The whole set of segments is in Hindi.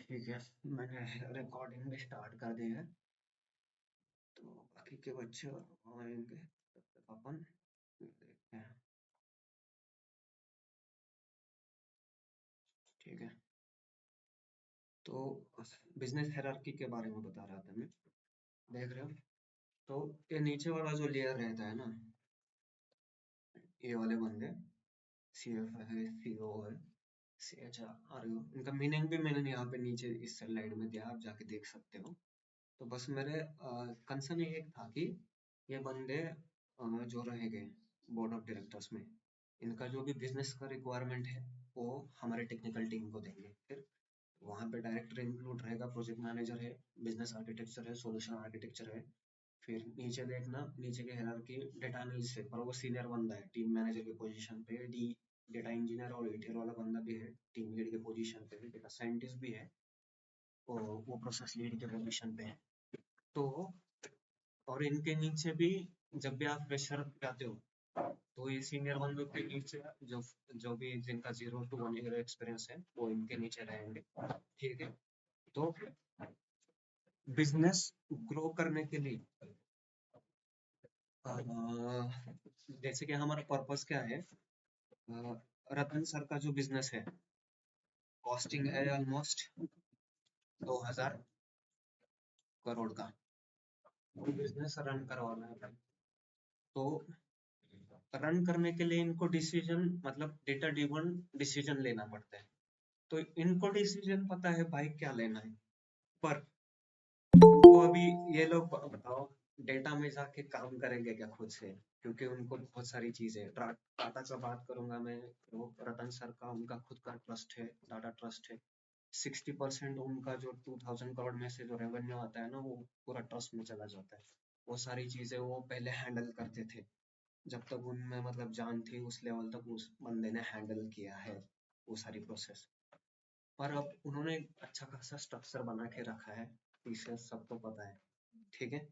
ठीक है, मैंने रिकॉर्डिंग भी स्टार्ट कर दी है। तो बाकी के बच्चे आएंगे तब तक अपन देखते हैं। ठीक है, तो बिजनेस हायरार्की के बारे में बता रहा था मैं। देख रहे हो? तो ये नीचे वाला जो लेयर रहता है ना, ये वाले बंदे सीएफ है, सीओ है, सीएचआर, इनका मीनिंग भी मैंने यहाँ पे नीचे इस स्लाइड में दिया, आप जाके देख सकते हो। तो बस मेरे कंसर्न ये था कि ये बंदे जो रहेंगे बोर्ड ऑफ डायरेक्टर्स में, इनका जो भी बिजनेस का रिक्वायरमेंट है वो हमारे टेक्निकल टीम को देंगे। फिर वहाँ पे डायरेक्टर इंक्लूड रहेगा, प्रोजेक्ट मैनेजर है, बिजनेस आर्किटेक्चर है, सॉल्यूशन आर्किटेक्चर है। फिर नीचे देखना, नीचे की हायरार्की डेटा एनालिस्ट है, पर वो सीनियर बंदा है, टीम मैनेजर की पोजीशन पे। डी डेटा इंजीनियर और ETL वाला बंदा भी है, टीम लीड के पोजीशन पे है। डेटा साइंटिस्ट भी है और वो प्रोसेस लीड के पोजीशन पे है। तो और इनके नीचे भी जब भी आप फ्रेशर जाते हो तो ये सीनियर बंदों के नीचे जो जो भी जिनका 0 to 1 year एक्सपीरियंस है वो इनके नीचे रहेंगे। ठीक है, तो बिजनेस ग्रो करने के लिए अ, जैसे कि हमारा पर्पस क्या है, रतन सर का जो बिजनेस है, कॉस्टिंग है ऑलमोस्ट 2000 करोड़ का, वो बिजनेस रन करवाना है। तो रन करने के लिए इनको डिसीजन, मतलब डेटा ड्रिवन डिसीजन लेना पड़ता है। तो इनको डिसीजन पता है भाई क्या लेना है, पर उनको अभी ये लोग बताओ डेटा में जाके काम करेंगे क्या खुद से? क्योंकि उनको बहुत सारी चीजें, टाटा का बात करूंगा मैं, तो रतन सर का उनका खुद का ट्रस्ट है, टाटा ट्रस्ट है। 60% उनका जो 2000 करोड़ में से जो रेवेन्यू आता है ना, वो पूरा ट्रस्ट में चला जाता है। वो सारी चीजें वो पहले हैंडल करते थे, जब तक उनमें मतलब जान थी उस लेवल तक उस बंदे ने हैंडल किया है वो सारी प्रोसेस। पर अब उन्होंने अच्छा खासा स्ट्रक्चर बना के रखा है, पीछे सबको पता है। ठीक है,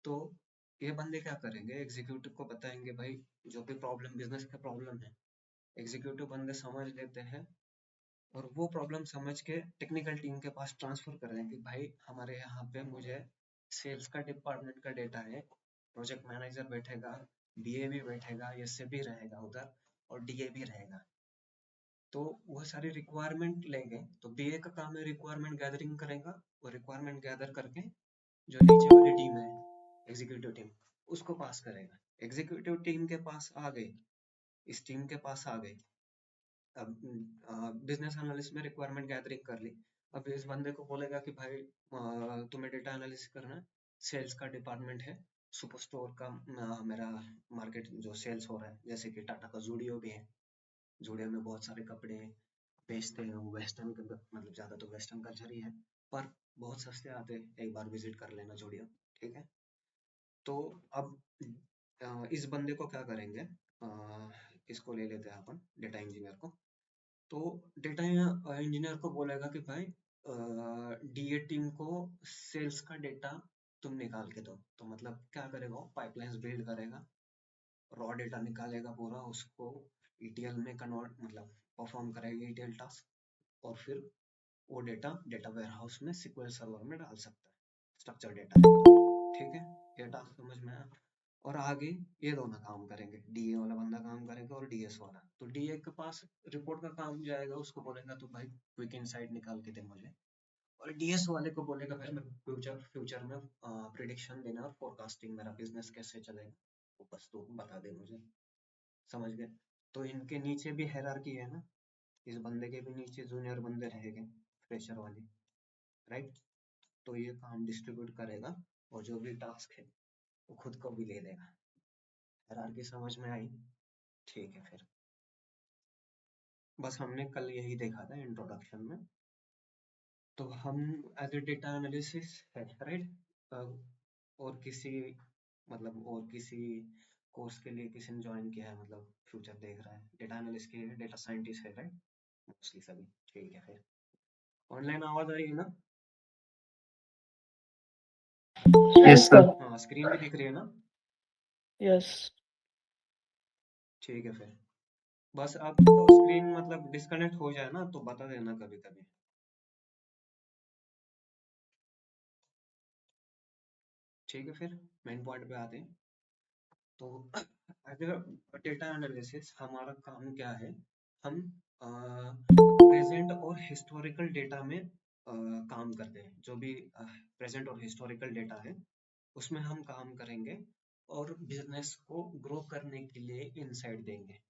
तो ये बंदे क्या करेंगे, एग्जीक्यूटिव को बताएंगे भाई जो भी प्रॉब्लम, बिजनेस का प्रॉब्लम है, एग्जीक्यूटिव बंदे समझ लेते हैं और वो प्रॉब्लम समझ के टेक्निकल टीम के पास ट्रांसफर कर देंगे कि भाई हमारे यहाँ पे मुझे सेल्स का डिपार्टमेंट का डेटा है, प्रोजेक्ट मैनेजर बैठेगा, BA भी बैठेगा, एसए भी रहेगा उधर और DA भी रहेगा। तो वो सारी रिक्वायरमेंट लेंगे, तो BA का काम है रिक्वायरमेंट गैदरिंग करेगा, वो रिक्वायरमेंट गैदर करके जो नीचे वाली टीम है, एग्जीक्यूटिव टीम, उसको पास करेगा। एग्जीक्यूटिव टीम के पास आ गए, इस टीम के पास आ गए, अब बिजनेस एनालिस्ट में रिक्वायरमेंट गैदरिंग कर ली। अब इस बंदे को बोलेगा कि भाई तुम्हें डेटा एनालिसिस करना है, सेल्स का डिपार्टमेंट है, सुपर स्टोर का मेरा मार्केट जो सेल्स हो रहा है, जैसे कि टाटा का जूडियो भी है, जूडियो में बहुत सारे कपड़े बेचते हैं, वो वेस्टर्न, मतलब ज्यादा तो वेस्टर्न कल्चर ही है, पर बहुत सस्ते आते हैं, एक बार विजिट कर लेना जूडियो। ठीक है, तो अब इस बंदे को क्या करेंगे, इसको ले लेते हैं अपन, डेटा इंजीनियर को। तो डेटा इंजीनियर को बोलेगा कि भाई DA टीम को सेल्स का डेटा तुम निकाल के दो। तो मतलब क्या करेगा, पाइपलाइंस बिल्ड करेगा, रॉ डेटा निकालेगा पूरा, उसको ETL में कन्वर्ट, मतलब परफॉर्म करेगा ETL टास्क, और फिर वो डेटा डेटा वेयरहाउस में SQL सर्वर में डाल सकता है, स्ट्रक्चर डेटा है तो। ठीक है, ये टास्क समझ में आया। और आगे ये दोनों काम करेंगे, DA वाला बंदा काम करेगा और DS वाला। तो DA के पास रिपोर्ट का काम जाएगा, उसको बोलेगा तो भाई क्विक इनसाइट निकाल के दे मुझे, और DS वाले को बोलेगा भाई मैं फ्यूचर फ्यूचर में प्रिडिक्शन देना और फोरकास्टिंग, मेरा बिजनेस कैसे चलेगा वो बस तू बता दे मुझे। समझ गए? तो इनके नीचे भी हायरार्की है ना, इस बंदे के भी नीचे जूनियर बंदे रहेंगे, फ्रेशर वाले, राइट? तो ये काम डिस्ट्रीब्यूट करेगा और जो भी टास्क है वो खुद को भी ले लेगा। हायरार्की समझ में आई? ठीक है, फिर बस हमने कल यही देखा था इंट्रोडक्शन में। तो हम एज ए डेटा एनालिसिस है, राइट? और किसी, मतलब और किसी कोर्स के लिए किसी ने ज्वाइन किया है, मतलब फ्यूचर देख रहा है, डेटा एनालिस्ट के डेटा साइंटिस्ट है, राइट? मोस्टली सभी। ठीक है, फिर ऑनलाइन आवाज आ रही है ना? Yes sir. हाँ, स्क्रीन भी दिख रही है ना? यस। ठीक है, फिर बस आपको स्क्रीन मतलब डिस्कनेक्ट हो जाए ना तो बता देना कभी कभी। ठीक है, फिर मेन पॉइंट पे आते हैं। तो अगर डेटा एनालिसिस हमारा काम क्या है, हम प्रेजेंट और हिस्टोरिकल डेटा में काम करते हैं। जो भी प्रेजेंट और हिस्टोरिकल डेटा है उसमें हम काम करेंगे और बिजनेस को ग्रो करने के लिए इनसाइट देंगे,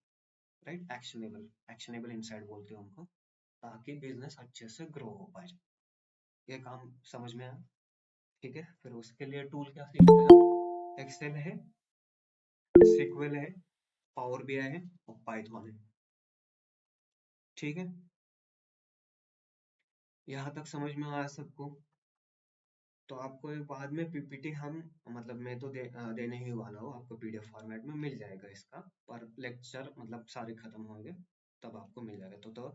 राइट। एक्शनेबल एक्शनेबल इनसाइट बोलते हैं उनको, ताकि बिजनेस अच्छे से ग्रो हो पाए। ये काम समझ में आया? ठीक है, फिर उसके लिए टूल क्या सीखेगा? एक्सेल है, सीक्वल है, पावर बीआई है और पाइथन है। ठीक है, यहाँ तक समझ में आया सबको? तो आपको एक बाद में पीपीटी हम मतलब मैं तो देने ही वाला हूँ आपको, पीडीएफ फॉर्मेट में मिल जाएगा इसका, पर लेक्चर मतलब सारे खत्म होंगे तब आपको मिल जाएगा। तो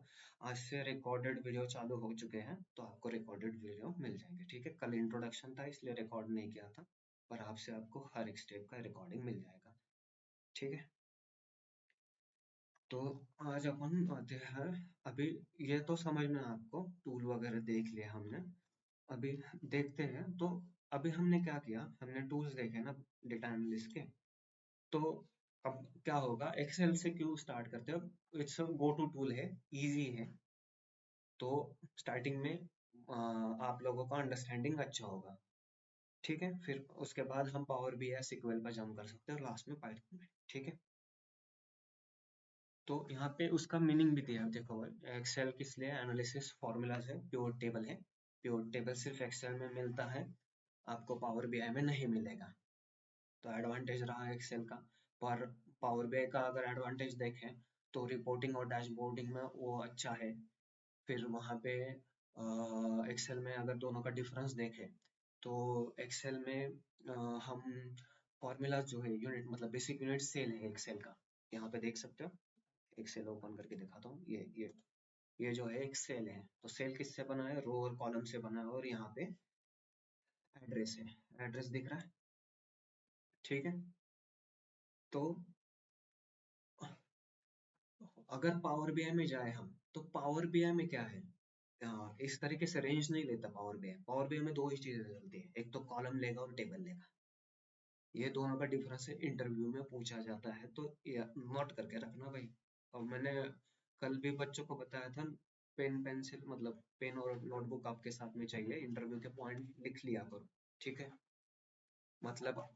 आज से रिकॉर्डेड वीडियो चालू हो चुके हैं, तो आपको रिकॉर्डेड वीडियो मिल जाएंगे। ठीक है, कल इंट्रोडक्शन था इसलिए रिकॉर्ड नहीं किया था, पर आपसे आपको हर एक स्टेप का रिकॉर्डिंग मिल जाएगा। ठीक है, तो आज अपन आते हैं। अभी ये तो समझ में आपको टूल वगैरह देख लिया हमने, अभी देखते हैं। तो अभी हमने क्या किया, हमने टूल्स देखे ना डेटा एनालिस्ट के। तो अब क्या होगा, एक्सेल से क्यों स्टार्ट करते हो? इट्स गो टू टूल है, इजी है। तो स्टार्टिंग में आप लोगों का अंडरस्टैंडिंग अच्छा होगा। ठीक है, फिर उसके बाद हम पावर बीआई SQL पर जंप कर सकते हैं और लास्ट में पाइथन में। ठीक है, तो यहाँ पे उसका मीनिंग भी दिया है, देखो। एक्सेल किस लिए? एनालिसिस फॉर्मूलाज है, प्योर टेबल है। प्योर टेबल सिर्फ एक्सेल में मिलता है, आपको पावर बीआई में नहीं मिलेगा। तो एडवांटेज रहा एक्सेल का। पर पावर बीआई का अगर एडवांटेज देखें तो रिपोर्टिंग और डैशबोर्डिंग में वो अच्छा है। फिर वहाँ पे एक्सेल में अगर दोनों का डिफरेंस देखें तो एक्सेल में हम फॉर्मूला जो है, यूनिट मतलब बेसिक यूनिट सेल है एक्सेल का। यहाँ पे देख सकते हो, एक्सेल ओपन करके दिखाता हूँ। ये जो है एक सेल है, तो सेल किससे बना है? रो और कॉलम से बना है, और यहाँ पे एड्रेस है, एड्रेस दिख रहा है। ठीक है, तो अगर पावर बीआई में जाए हम, तो पावर बीआई में क्या है, इस तरीके से रेंज नहीं लेता पावर बीआई। पावर बीआई में दो ही चीजें चलती है, एक तो कॉलम लेगा और टेबल लेगा। ये दोनों का डिफरेंस है, इंटरव्यू में पूछा जाता है, तो ये नोट करके रखना भाई। और मैंने कल भी बच्चों को बताया था, पेन पेंसिल मतलब पेन और नोटबुक आपके साथ में चाहिए, इंटरव्यू के पॉइंट लिख लिया करो। ठीक है, मतलब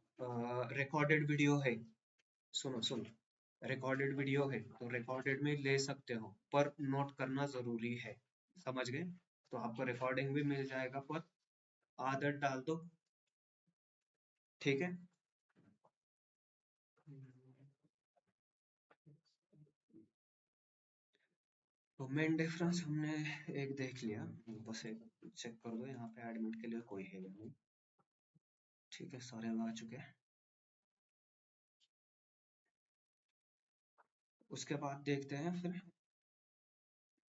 रिकॉर्डेड वीडियो है, सुनो सुनो, रिकॉर्डेड वीडियो है तो रिकॉर्डेड में ले सकते हो, पर नोट करना जरूरी है। समझ गए? तो आपको रिकॉर्डिंग भी मिल जाएगा, पर आदत डाल दो। ठीक है, तो मेन डिफरेंस हमने एक देख लिया, बस एक चेक कर दो, यहाँ पे एडमिट के लिए कोई है नहीं। ठीक है, सारे आ चुके हैं। उसके बाद देखते हैं फिर,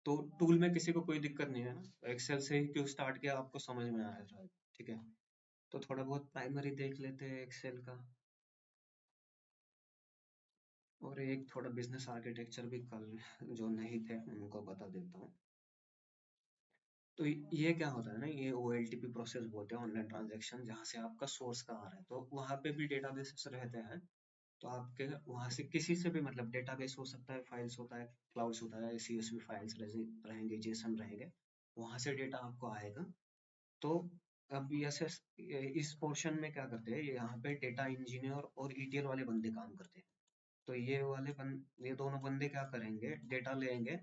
तो टूल में किसी को कोई दिक्कत नहीं है ना? एक्सेल से ही क्यों स्टार्ट किया आपको समझ में आया शायद। ठीक है, तो थोड़ा बहुत प्राइमरी देख लेते हैं एक्सेल का, और एक थोड़ा बिजनेस आर्किटेक्चर भी कल जो नहीं थे उनको बता देता हूँ। तो ये क्या होता है ना, ये OLTP प्रोसेस बोलते हैं, ऑनलाइन ट्रांजैक्शन, जहाँ से आपका सोर्स कहाँ आ रहा है। तो वहाँ पे भी डेटाबेसेस रहते हैं, तो आपके वहाँ से किसी से भी मतलब डेटाबेस हो सकता है, फाइल्स होता है, क्लाउड्स होता है, CSV फाइल्स रहेंगे, जेसन रहेंगे, वहाँ से डेटा आपको आएगा। तो अब ऐसे इस पोर्शन में क्या करते हैं, यहाँ पे डेटा इंजीनियर और ETL वाले बंदे काम करते हैं। तो ये दोनों बंदे क्या करेंगे, डेटा लेंगे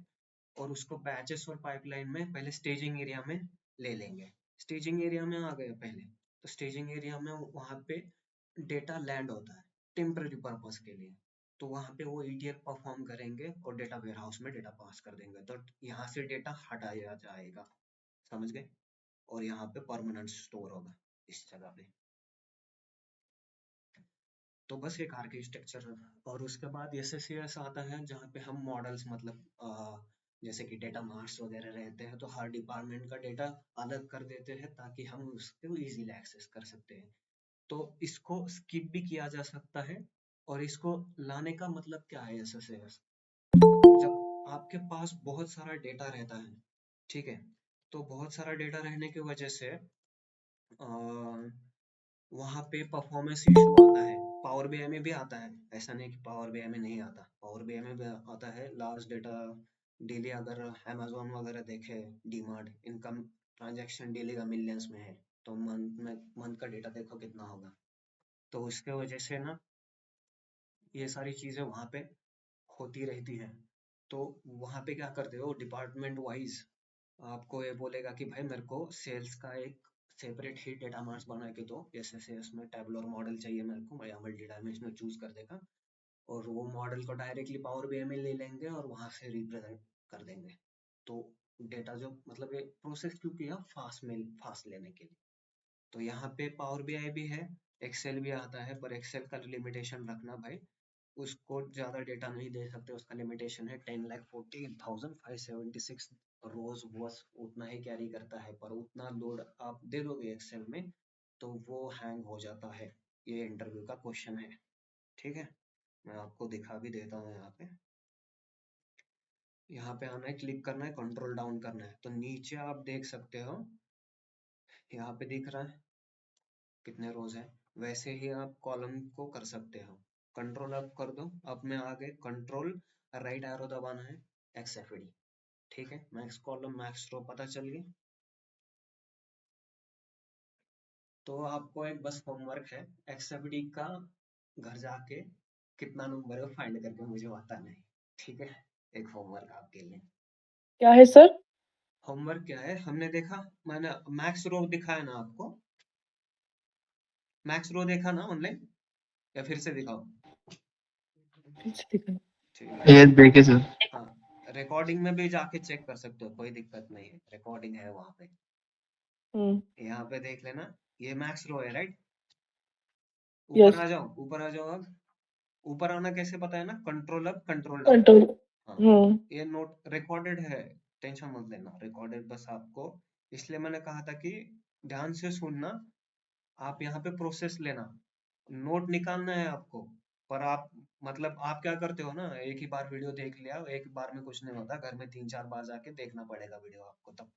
और उसको बैचेस और पाइपलाइन में पहले स्टेजिंग एरिया में ले लेंगे। स्टेजिंग एरिया में आ गए पहले, तो स्टेजिंग एरिया में वहाँ पे डेटा लैंड होता है टेम्पररी पर्पस के लिए। तो वहाँ पे वो ETL परफॉर्म करेंगे और डेटा वेयर हाउस में डेटा पास कर देंगे, तो यहाँ से डेटा हटाया जाएगा। समझ गए? और यहाँ पे परमानेंट स्टोर होगा इस जगह पे। तो बस एक आर्किटेक्चर। और उसके बाद SSAS आता है, जहाँ पे हम मॉडल्स मतलब जैसे कि डेटा मार्ट्स वगैरह रहते हैं, तो हर डिपार्टमेंट का डेटा अलग कर देते हैं ताकि हम उसको इजीली एक्सेस कर सकते हैं। तो इसको स्किप भी किया जा सकता है, और इसको लाने का मतलब क्या है SSAS, जब आपके पास बहुत सारा डेटा रहता है, ठीक है, तो बहुत सारा डेटा रहने की वजह से वहां पे परफॉर्मेंस इशू आता है। पावर बीआई में भी आता है, ऐसा नहीं कि पावर बीआई में नहीं आता, पावर बीआई में भी आता है। लार्ज डेटा डेली अगर अमेजोन वगैरह देखे, डीमार्ट, इनका ट्रांजैक्शन डेली का मिलियंस में है, तो मंथ का डेटा देखो कितना होगा। तो उसके वजह से ना ये सारी चीजें वहां पे होती रहती हैं। तो वहां पे क्या करते हो, डिपार्टमेंट वाइज आपको ये बोलेगा कि भाई मेरे को सेल्स का एक सेपरेट ही डेटा मार्ट्स बना के दो, जैसे सेल्स में टेबलर मॉडल चाहिए मेरे को, या मल्टी डायमेंशनल चूज कर देगा, और वो मॉडल को डायरेक्टली पावर बीआई में ले लेंगे और वहां से रिप्रेजेंट कर देंगे। तो डेटा जो मतलब ये प्रोसेस क्यों किया, फास्ट लेने के लिए। तो यहाँ पे पावर बीआई भी है, एक्सेल भी आता है, पर एक्सेल का लिमिटेशन रखना भाई, उसको ज्यादा डेटा नहीं दे सकते, उसका लिमिटेशन है 10,40,576 रोज, बस उतना ही कैरी करता है। पर उतना लोड आप दे दोगे एक्सेल में तो वो हैंग हो जाता है। ये इंटरव्यू का क्वेश्चन है, ठीक है। मैं आपको दिखा भी देता हूँ यहाँ पे। यहाँ पे आना है, क्लिक करना है, कंट्रोल डाउन करना है, तो नीचे आप देख सकते हो, यहाँ पे दिख रहा है कितने रोज है। वैसे ही आप कॉलम को कर सकते हो, कंट्रोल अप कर दो, अब में आगे कंट्रोल राइट एरो दबाना है, एक्सएफडी, ठीक है। मैक्स कॉलम मैक्स रो पता चल गई। तो आपको एक बस होमवर्क है, एक्सएफडी का घर जाके कितना नंबर है फाइंड करके मुझे बताना है, ठीक है। एक होमवर्क आपके लिए। क्या है सर? होमवर्क क्या है, हमने देखा, मैंने मैक्स रो दिखाया ना आपको, मैक्स रो देखा ना ऑनलाइन, या फिर से दिखाओ। फिर से दिखाएं। ठीक है। यस देखे सर। हाँ, रिकॉर्डिंग में भी जाके चेक कर सकते हो, कोई दिक्कत नहीं है, रिकॉर्डिंग है वहां पे। हम्म। यहाँ पे देख लेना, ये मैक्स रो है राइट। ऊपर यस। आ जाओ, ऊपर आ जाओ। अब ऊपर आना कैसे पता है ना, control up control down. Control. हाँ, हम्म। ये नोट रिकॉर्डेड है, टेंशन मत लेना, रिकॉर्डेड बस आपको, इसलिए मैंने कहा था कि ध्यान से सुनना। आप यहाँ पे प्रोसेस लेना, नोट निकालना है आपको। पर आप मतलब आप क्या करते हो ना, एक ही बार वीडियो देख लिया, एक बार में कुछ नहीं होता, घर में 3-4 बार जाके देखना पड़ेगा वीडियो आपको, तब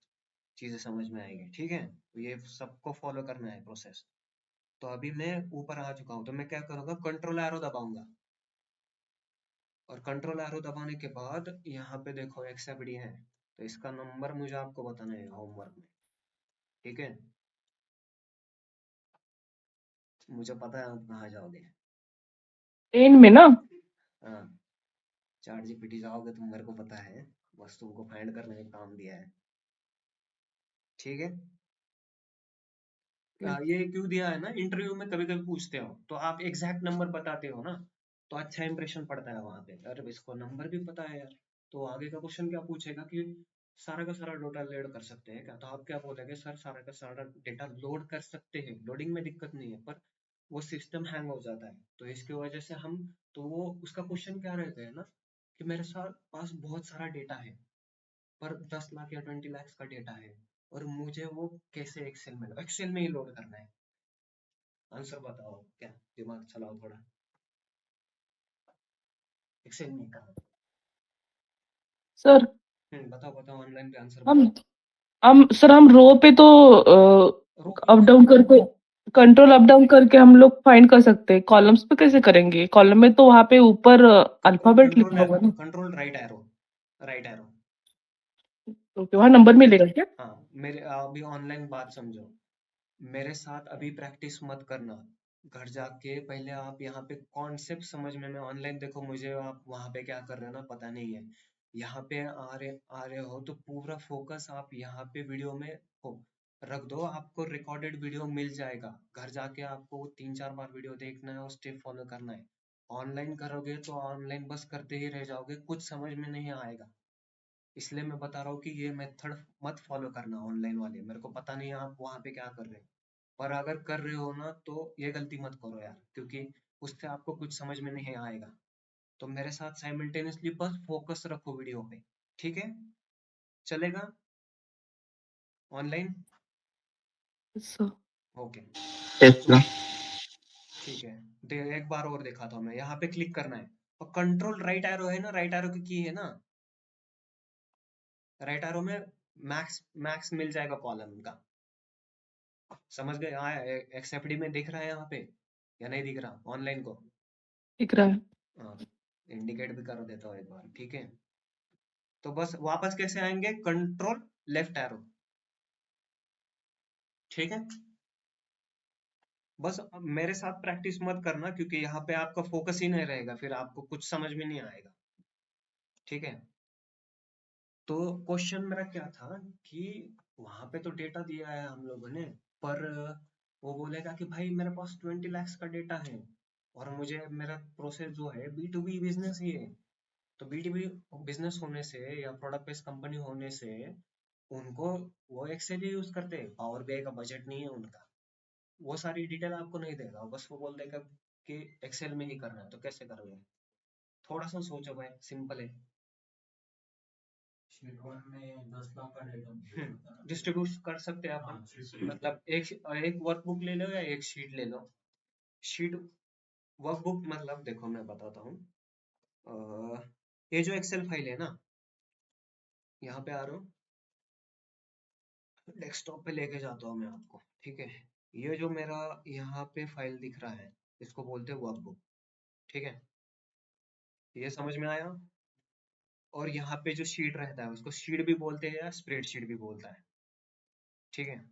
चीजें समझ में आएगी, ठीक है। तो ये सबको फॉलो करना है प्रोसेस। तो अभी मैं ऊपर आ चुका हूँ, तो मैं क्या करूंगा, कंट्रोल एरो दबाऊंगा, और कंट्रोल एरो दबाने के बाद यहाँ पे देखो एक्सेप्ट है, तो इसका नंबर मुझे आपको बताना है होमवर्क में, ठीक है। मुझे पता है आप कहाँ जाओगे। ट्रेन में ना? हाँ, चैट जीपीटी जाओगे तुम, मेरे को पता है, बस तुमको फाइंड करने का काम दिया है, ठीक है। यस। ये क्यों दिया है ना, इंटरव्यू में कभी कभी पूछते हो तो आप एग्जैक्ट नंबर बताते हो ना, तो अच्छा इंप्रेशन पड़ता है वहां पे, अरे इसको नंबर भी पता है यार। तो आगे का क्वेश्चन क्या पूछेगा कि सारा का सारा डेटा लोड कर सकते हैं क्या, तो आप क्या बोलोगे, सर सारा का सारा डेटा लोड कर सकते हैं, लोडिंग में दिक्कत नहीं है, पर वो सिस्टम हैंग हो जाता है, तो इसकी वजह से हम, तो वो उसका क्वेश्चन क्या रहता है ना, कि मेरे साथ पास बहुत सारा डेटा है, पर 10 लाख या 20 लाख का डेटा है, और मुझे वो कैसे एक्सेल में, एक्सेल में ही लोड करना है। आंसर बताओ क्या, दिमाग चलाओ थोड़ा, एक्सेल में करना। सर बताओ बताओ, ऑनलाइन पे आंसर हम बताओ। हम रो पे तो रो अप पे डाउन करके, कंट्रोल अप डाउन करके हम लोग फाइंड कर सकते हैं। कॉलम्स पे कैसे करेंगे? कॉलम में तो वहां पे ऊपर अल्फाबेट कंट्रोल लिखा होगा ना? Control right arrow, right arrow. Okay, वहां नंबर मिलेगा क्या? हाँ, मेरे अभी ऑनलाइन बात समझो, मेरे साथ अभी प्रैक्टिस मत करना, घर जाके पहले आप यहाँ पे कॉन्सेप्ट समझ में, मैं ऑनलाइन देखो, मुझे आप वहाँ पे क्या कर रहे हो ना पता नहीं है, यहाँ पे आ रहे हो तो पूरा फोकस आप यहाँ पे वीडियो में हो, रख दो, आपको रिकॉर्डेड वीडियो मिल जाएगा, घर जाके आपको 3-4 बार वीडियो देखना है और स्टेप फॉलो करना है। ऑनलाइन करोगे तो ऑनलाइन बस करते ही रह जाओगे, कुछ समझ में नहीं आएगा, इसलिए मैं बता रहा हूँ कि ये मेथड मत फॉलो करना ऑनलाइन वाले, मेरे को पता नहीं है आप वहाँ पे क्या कर रहे हो, पर अगर कर रहे हो ना तो ये गलती मत करो यार, क्योंकि उससे आपको कुछ समझ में नहीं आएगा। तो मेरे साथ साइमल्टेनियसली बस फोकस रखो वीडियो पे, ठीक है, चलेगा ऑनलाइन। सर ओके, यस तो सर। ठीक है, एक बार और देखा था मैं, यहाँ पे क्लिक करना है, और कंट्रोल राइट एरो है ना, राइट एरो की है ना, राइट एरो में मैक्स मैक्स मिल जाएगा कॉलम का, समझ गए? हाँ, एक्सएफडी में दिख रहा है यहाँ पे या नहीं दिख रहा ऑनलाइन को? दिख रहा है। हाँ, इंडिकेट भी कर देता हूँ एक बार, ठीक है? तो बस वापस कैसे आएंगे? कंट्रोल लेफ्ट एरो, ठीक है? बस अब मेरे साथ प्रैक्टिस मत करना, क्योंकि यहाँ पे आपका फोकस ही नहीं रहेगा, फिर आपको कुछ समझ में नहीं आएगा, ठीक है? तो क्वेश्चन मेरा क्या था कि वहां पे तो डेटा दिया है हम लोगों ने, पर वो बोलेगा कि भाई मेरे पास 20 lakhs का डेटा है और मुझे मेरा प्रोसेस जो है B2B बिजनेस ही है। तो B2B बिजनेस होने से या प्रोडक्ट बेस्ड कंपनी होने से उनको वो एक्सेल ही यूज करते हैं, पावर बीआई का बजट नहीं है उनका। वो सारी डिटेल आपको नहीं देगा, बस वो बोल देगा कि एक्सेल में ही करना है। तो कैसे करोगे? थोड़ा सा सोचो भाई, सिंपल है। शीट वन में 10 लाख का डेटा डिस्ट्रीब्यूट कर सकते हैं अपन, मतलब एक एक वर्कबुक ले लो या एक शीट ले लो। शीट वर्कबुक मतलब देखो मैं बताता हूँ। ये जो एक्सेल फाइल है ना, यहाँ पे आ रहा हूँ, डेस्कटॉप पे लेके जाता हूँ मैं आपको, ठीक है? ये जो मेरा यहाँ पे फाइल दिख रहा है, इसको बोलते हैं वर्कबुक, ठीक है? ये समझ में आया? और यहाँ पे जो शीट रहता है उसको शीट भी बोलते हैं या स्प्रेडशीट भी बोलता है, ठीक है?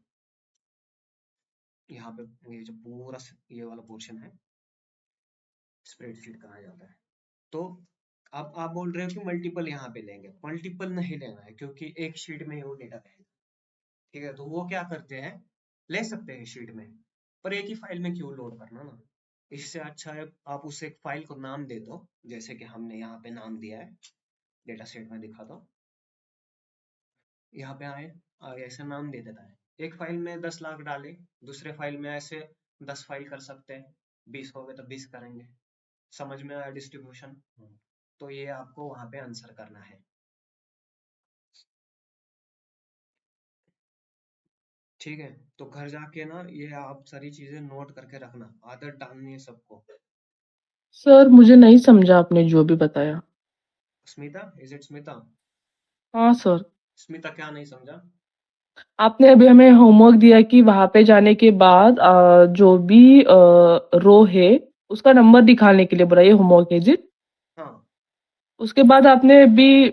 यहाँ पे ये जो पूरा ये वाला पोर्शन है स्प्रेडशीट कहा जाता है। तो अब आप बोल रहे हो कि मल्टीपल यहाँ पे लेंगे, मल्टीपल नहीं लेना है क्योंकि एक शीट में ही वो डेटा रहेगा, ठीक है? तो वो क्या करते हैं, ले सकते हैं शीट में, पर एक ही फाइल में क्यों लोड करना ना। इससे अच्छा है आप उस एक फाइल को नाम दे दो, जैसे कि हमने यहाँ पे नाम दिया है, डेटा सेट में दिखा दो। यहाँ पे आए, ऐसे नाम दे देता है। एक फाइल में 10 लाख डाले, दूसरे फाइल में ऐसे 10 फाइल कर सकते हैं, 20 हो गए तो 20 करेंगे। समझ में आया डिस्ट्रीब्यूशन? तो ये आपको वहां पे आंसर करना है, ठीक है? तो घर जाके ना ये आप सारी चीजें नोट करके रखना, आदत डालनी है सबको। सर मुझे नहीं समझा आपने जो भी बताया। Smita, is it Smita? हाँ सर। स्मिता क्या नहीं समझा? आपने अभी हमें होमवर्क दिया कि वहाँ पे जाने के बाद जो भी रो है उसका नंबर दिखाने के लिए बोला, ये होमवर्क है जी। हाँ, उसके बाद आपने अभी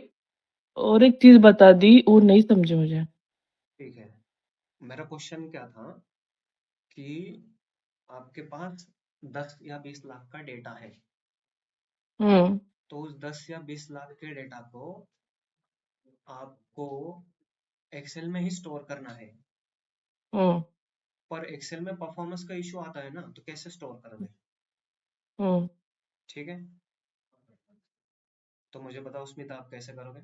और एक चीज बता दी, वो नहीं समझे मुझे। ठीक है। मेरा क्वेश्चन क्या था कि आपके पास 10 या 20 लाख का डेटा है, हम्म। तो उस 10 या 20 लाख के डेटा को आपको एक्सेल में ही स्टोर करना है। हम्म। पर एक्सेल में परफॉर्मेंस का इशू आता है ना, तो कैसे स्टोर करोगे? हम्म। ठीक है, तो मुझे बताओ स्मिता, आप कैसे करोगे?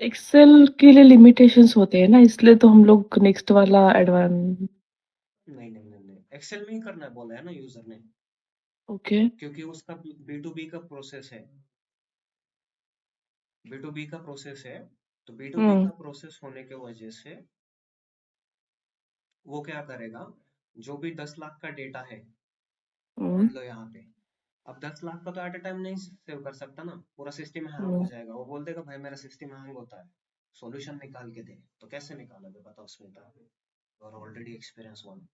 एक्सेल के लिए लिमिटेशंस होते हैं ना, इसलिए तो हम लोग नेक्स्ट वाला एडवांस। नहीं नहीं नहीं नहीं, एक्सेल में ही करना है बोला है ना यूजर ने, ओके। क्योंकि उसका B2B का प्रोसेस है। B2B का प्रोसेस है, तो B2B हम्म। का प्रोसेस होने की वजह से वो क्या करेगा, जो भी 10 लाख का डेटा है, हम्म। मान लो यहाँ पे, अब 10 लाख का तो एट अ टाइम नहीं सेव कर सकता ना, पूरा सिस्टम हैंग हो हम्म। जाएगा। वो बोल देगा भाई मेरा सिस्टम हैंग होता है, सॉल्यूशन निकाल के दे। तो कैसे निकालोगे बताओ स्मिता? और ऑलरेडी एक्सपीरियंस वन।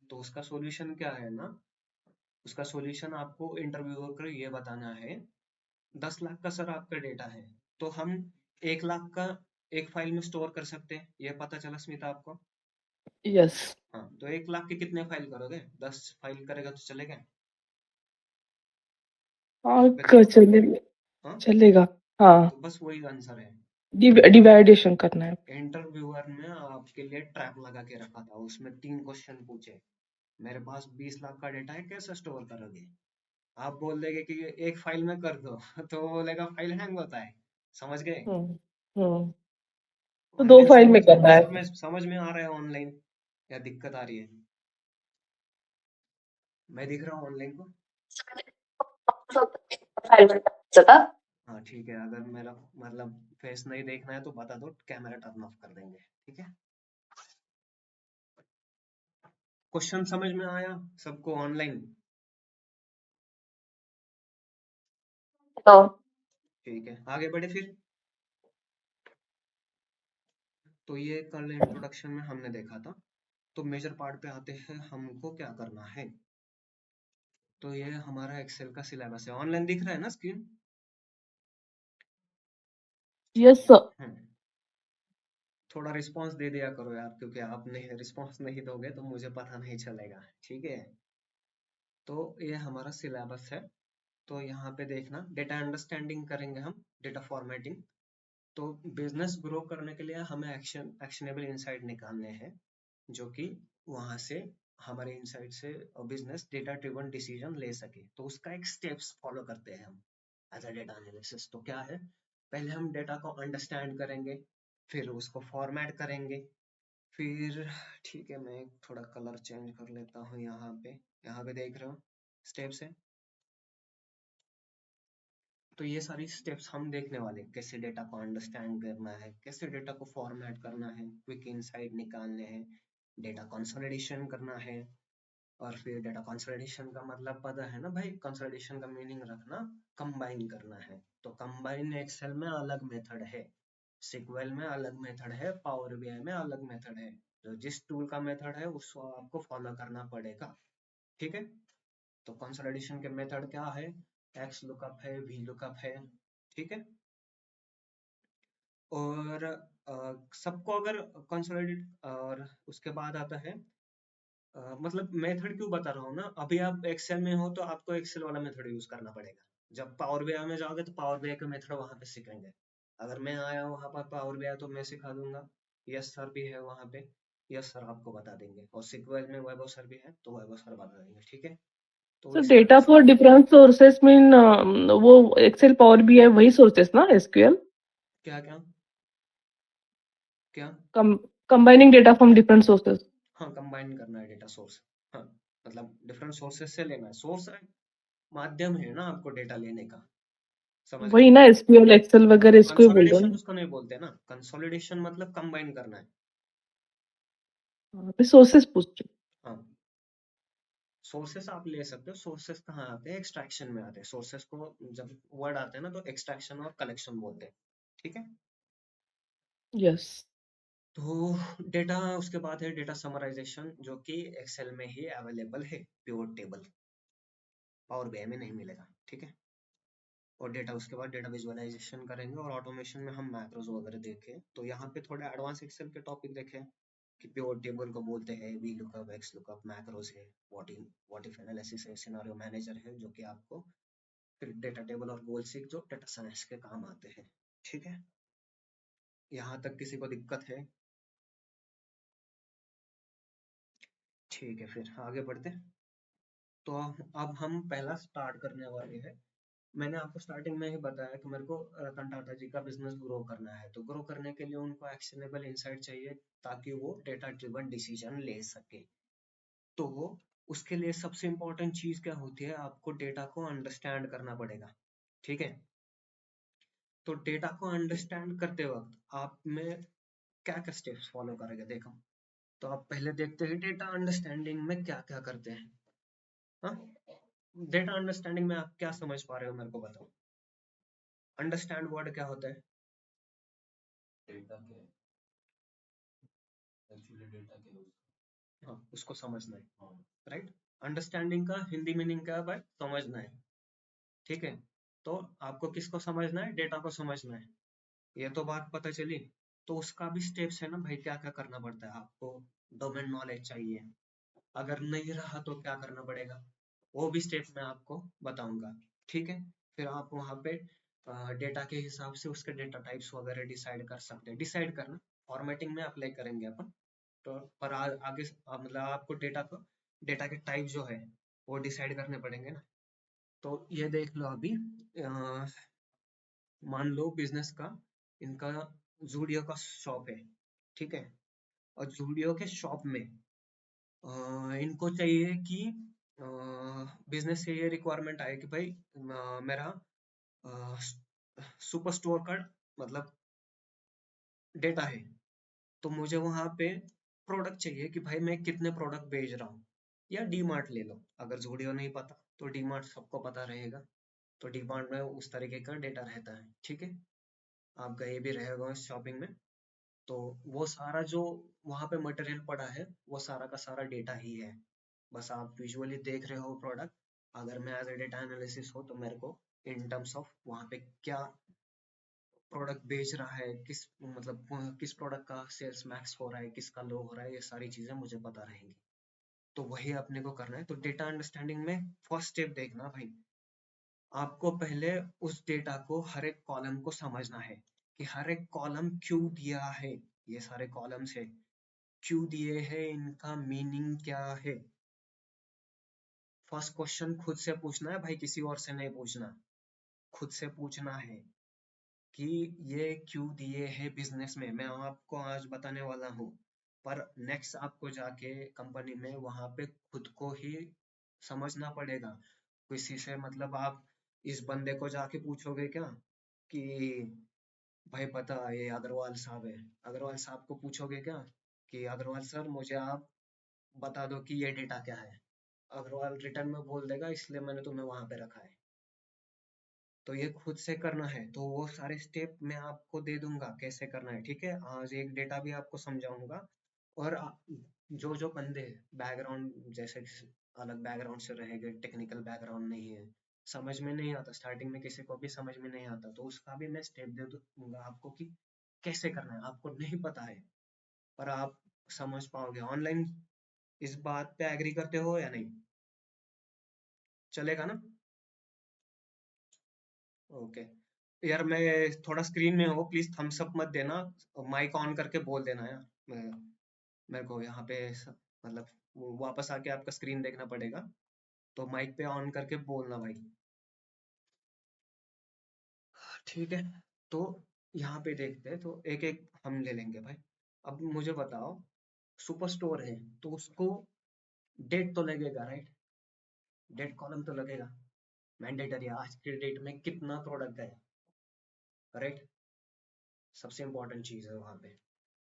तो उसका सॉल्यूशन क्या है ना, उसका सॉल्यूशन आपको इंटरव्यूअर को ये बताना है, 10 लाख का सर आपका डेटा है, तो हम 1 लाख का एक फाइल में स्टोर कर सकते हैं, ये पता चला स्मिता आपको? यस। हाँ, तो 1 लाख के कितने फाइल करोगे? 10 फाइल करेगा तो चलेगा? हाँ यहाँ पे देखो, हाँ, चलेगा। हाँ। तो बस वही आंसर है। डिवाइडेशन करना है। इंटरव्यूअर ने आपके लिए ट्रैप लगा के रखा था, उसमें 3 क्वेश्चन पूछे, मेरे पास 20 लाख का डेटा है, कैसे स्टोर करोगे? आप बोल देंगे कि एक फाइल में कर दो तो वो बोलेगा फाइल हैंग होता है। समझ गए? हम्म। हम्म। तो दो ऑनलाइन फाइल में समझ, करना है। समझ में आ रहा है ऑनलाइन या दिक्कत आ रही है? मैं दिख रहा हूँ ऑनलाइन को? हाँ ठीक है, अगर मेरा मतलब फेस नहीं देखना है तो बता दो, कैमरा टर्न ऑफ कर देंगे, ठीक है? क्वेश्चन समझ में आया सबको ऑनलाइन? बताओ। ठीक है, आगे बढ़े फिर। तो ये कल इंट्रोडक्शन में हमने देखा था। तो मेजर पार्ट पे आते हैं, हमको क्या करना है। तो ये हमारा एक्सेल का सिलेबस है, ऑनलाइन दिख रहा है ना स्क्रीन। यस ठीक है। सर। थोड़ा रिस्पांस दे दिया करो यार, क्योंकि आप नहीं रिस्पांस नहीं दोगे तो मुझे पता नहीं चलेगा। ठीक है। तो ये हमारा सिलेबस है। तो यहाँ पे देखना, डेटा अंडरस्टैंडिंग करेंगे हम, डेटा फॉर्मेटिंग। तो बिजनेस ग्रो करने के लिए हमें एक्शनेबल इंसाइट निकालने हैं, जो कि वहां से हमारे इंसाइट से बिजनेस डेटा ड्रिवन डिसीजन ले सके। तो उसका एक स्टेप्स फॉलो करते हैं हम एज अ डेटा एनालिसिस। तो क्या है, पहले हम डेटा को अंडरस्टैंड करेंगे, फिर उसको फॉर्मेट करेंगे, फिर ठीक है, मैं थोड़ा कलर चेंज कर लेता हूँ। यहाँ पे देख रहे हो स्टेप्स है। तो ये सारी स्टेप्स हम देखने वाले, कैसे डेटा को अंडरस्टैंड करना है, कैसे डेटा को फॉर्मेट करना है, क्विक इनसाइट निकालने हैं, डेटा कंसोलिडेशन करना है। और फिर डेटा कंसोलिडेशन का मतलब पता है ना भाई, कंसोलिडेशन का मीनिंग रखना, कंबाइन करना है। तो कंबाइन एक्सेल में अलग मेथड है, सिक्वेल में अलग मेथड है, पावर बीआई में अलग मेथड है। तो जिस टूल का मेथड है उसको आपको फॉलो करना पड़ेगा। ठीक है। तो कंसोलिडेशन के मेथड क्या है, एक्स लुकअप है, वी लुकअप है। ठीक है। और सबको अगर कंसोलिडेट, और उसके बाद आता है मतलब मेथड क्यों बता रहा हूँ ना, अभी आप एक्सेल में हो तो आपको एक्सेल वाला मेथड यूज करना पड़ेगा। जब पावर बीआई में जाओगे तो पावर बीआई का मेथड वहां पे सीखेंगे। अगर मैं आया वहां पर पावर बीआई तो मैं सिखा दूंगा। यस सर भी है वहां पे, यस सर आपको बता देंगे। और सिक्वल में वैभव सर भी है तो वैभव सर बता देंगे। ठीक है। तो सर इस तरह डेटा से फॉर डिफरेंट सोर्सेस मीन वो एक्सेल पावर बीआई वही सोर्सेस ना, एसक्यूएल। क्या क्या क्या। Combining data from different sources. हाँ, कंबाइन करना है डेटा सोर्स। हाँ, मतलब डिफरेंट सोर्सेस से लेना है। सोर्स माध्यम है ना आपको डेटा लेने का, समझ रहे वही हो। ना, एसक्यूएल एक्सेल वगैरह इसको ही बोल रहे हो कंसोलिडेशन ना। उसको नहीं बोलते ना, कंसोलिडेशन मतलब कंबाइन करना है। मैं सोर्सेस पूछ रही हाँ, सोर्सेस आप ले सकते हो। सोर्सेस कहाँ आते हैं, एक्सट्रैक्शन में आते हैं। सोर्सेस को जब वर्ड आते हैं ना तो एक्सट्रैक्शन और कलेक्शन बोलते हैं। ठीक है। हूँ। यस। तो डेटा, उसके बाद है डेटा समराइजेशन, जो कि एक्सेल में ही अवेलेबल है, प्योर टेबल, पावर बीआई में नहीं मिलेगा। ठीक है। और डेटा, उसके बाद डेटा विजुअलाइजेशन करेंगे, और ऑटोमेशन में हम मैक्रोज वगैरह देखें। तो यहाँ पे थोड़े एडवांस एक्सेल के टॉपिक देखें, कि प्योर टेबल को बोलते हैं, V lookup, x lookup, macros है, व्हाट इफ एनालिसिस है, सिनेरियो मैनेजर है, जो कि आपको फिर डेटा टेबल और गोल सीक जो डेटा साइंस के काम आते हैं। ठीक है। यहाँ तक किसी को दिक्कत है? ठीक है, फिर आगे बढ़ते हैं। तो अब हम पहला स्टार्ट करने वाले हैं। मैंने आपको स्टार्टिंग में ही बताया कि मेरे को रतन टाटा जी का बिजनेस ग्रो करना है। तो ग्रो करने के लिए उनको एक्शनेबल इंसाइट चाहिए, ताकि वो डेटा ड्रिवन डिसीजन ले सके। तो उसके लिए सबसे इम्पोर्टेंट चीज क्या होती है, आपको डेटा को अंडरस्टैंड करना पड़ेगा। ठीक है। तो डेटा को अंडरस्टैंड करते वक्त आप में क्या क्या स्टेप्स फॉलो करेंगे, देखो। तो आप पहले देखते हैं डेटा अंडरस्टैंडिंग में क्या क्या करते हैं। हाँ, डेटा अंडरस्टैंडिंग में आप क्या समझ पा रहे हो, मेरे को बताओ। अंडरस्टैंड वर्ड क्या होता है? डेटा के एक्चुअली डेटा के हाँ, उसको समझना है। हाँ राइट। अंडरस्टैंडिंग का हिंदी मीनिंग क्या है भाई, समझना है। ठीक है। तो आपको किसको समझना है, डेटा को समझना है। ये तो बात पता चली। तो उसका भी स्टेप्स है ना भाई, क्या क्या करना पड़ता है आपको। डोमेन नॉलेज चाहिए, अगर नहीं रहा तो क्या करना पड़ेगा, वो भी स्टेप मैं आपको बताऊंगा। ठीक है। फिर आप वहाँ पे डेटा के हिसाब से उसके डेटा टाइप्स वगैरह डिसाइड कर सकते हैं। डिसाइड करना, फॉर्मेटिंग में अप्लाई करेंगे अपन। तो पर आगे मतलब आपको डेटा को, डेटा के टाइप जो है वो डिसाइड करने पड़ेंगे ना। तो ये देख लो अभी, मान लो बिजनेस का, इनका जूडियो का शॉप है। ठीक है। और जूडियो के शॉप में इनको चाहिए कि बिजनेस से ये रिक्वायरमेंट आए कि भाई मेरा सुपर स्टोर का मतलब डेटा है। तो मुझे वहां पे प्रोडक्ट चाहिए कि भाई मैं कितने प्रोडक्ट भेज रहा हूँ। या डी मार्ट ले लो, अगर जूडियो नहीं पता तो डी मार्ट सबको पता रहेगा। तो डिमांड में उस तरीके का डेटा रहता है, ठीक है। आप गए भी रहे हो शॉपिंग में, तो वो सारा जो वहाँ पे मटेरियल पड़ा है वो सारा का सारा डेटा ही है। बस आप विजुअली देख रहे हो प्रोडक्ट। अगर मैं एज ए डेटा एनालिसिस हो तो मेरे को इन टर्म्स ऑफ वहाँ पे क्या प्रोडक्ट बेच रहा है, किस मतलब किस प्रोडक्ट का सेल्स मैक्स हो रहा है, किसका लो हो रहा है, ये सारी चीजें मुझे पता रहेंगी। तो वही अपने को करना है। तो डेटा अंडरस्टैंडिंग में फर्स्ट स्टेप देखना भाई, आपको पहले उस डेटा को हर एक कॉलम को समझना है कि हर एक कॉलम क्यों दिया है। ये सारे कॉलम्स है क्यों दिए हैं, इनका मीनिंग क्या है। फर्स्ट क्वेश्चन खुद से पूछना है भाई, किसी और से नहीं पूछना, खुद से पूछना है कि ये क्यों दिए हैं बिजनेस में। मैं आपको आज बताने वाला हूँ, पर नेक्स्ट आपको जाके कंपनी में वहां पे खुद को ही समझना पड़ेगा। किसी से मतलब आप इस बंदे को जाके पूछोगे क्या कि भाई पता ये अग्रवाल साहब है, अग्रवाल साहब को पूछोगे क्या कि अग्रवाल सर मुझे आप बता दो कि ये डेटा क्या है। अग्रवाल रिटर्न में बोल देगा इसलिए मैंने तुम्हें वहां पे रखा है। तो ये खुद से करना है, तो वो सारे स्टेप मैं आपको दे दूंगा कैसे करना है, ठीक है। आज एक डेटा भी आपको समझाऊंगा। और जो जो बंदे बैकग्राउंड जैसे अलग बैकग्राउंड से रहेंगे, टेक्निकल बैकग्राउंड नहीं है, समझ में नहीं आता, स्टार्टिंग में किसी को भी समझ में नहीं आता, तो उसका भी मैं स्टेप दे दूंगा आपको कि कैसे करना है। आपको नहीं पता है पर आप समझ पाओगे ऑनलाइन। इस बात पे एग्री करते हो या नहीं? चलेगा ना? ओके। यार मैं थोड़ा स्क्रीन में हो, प्लीज थम्स अप मत देना, माइक ऑन करके बोल देना यार। मेरे को यहाँ पे मतलब वो वापस आके आपका स्क्रीन देखना पड़ेगा, तो माइक पे ऑन करके बोलना भाई, ठीक है। तो यहाँ पे देखते हैं, तो एक एक हम ले लेंगे भाई। अब मुझे बताओ, सुपर स्टोर है तो उसको डेट तो लगेगा, राइट? डेट कॉलम तो लगेगा, मैंडेटरी। आज के डेट में कितना प्रोडक्ट है, राइट? सबसे इंपॉर्टेंट चीज है वहां पे।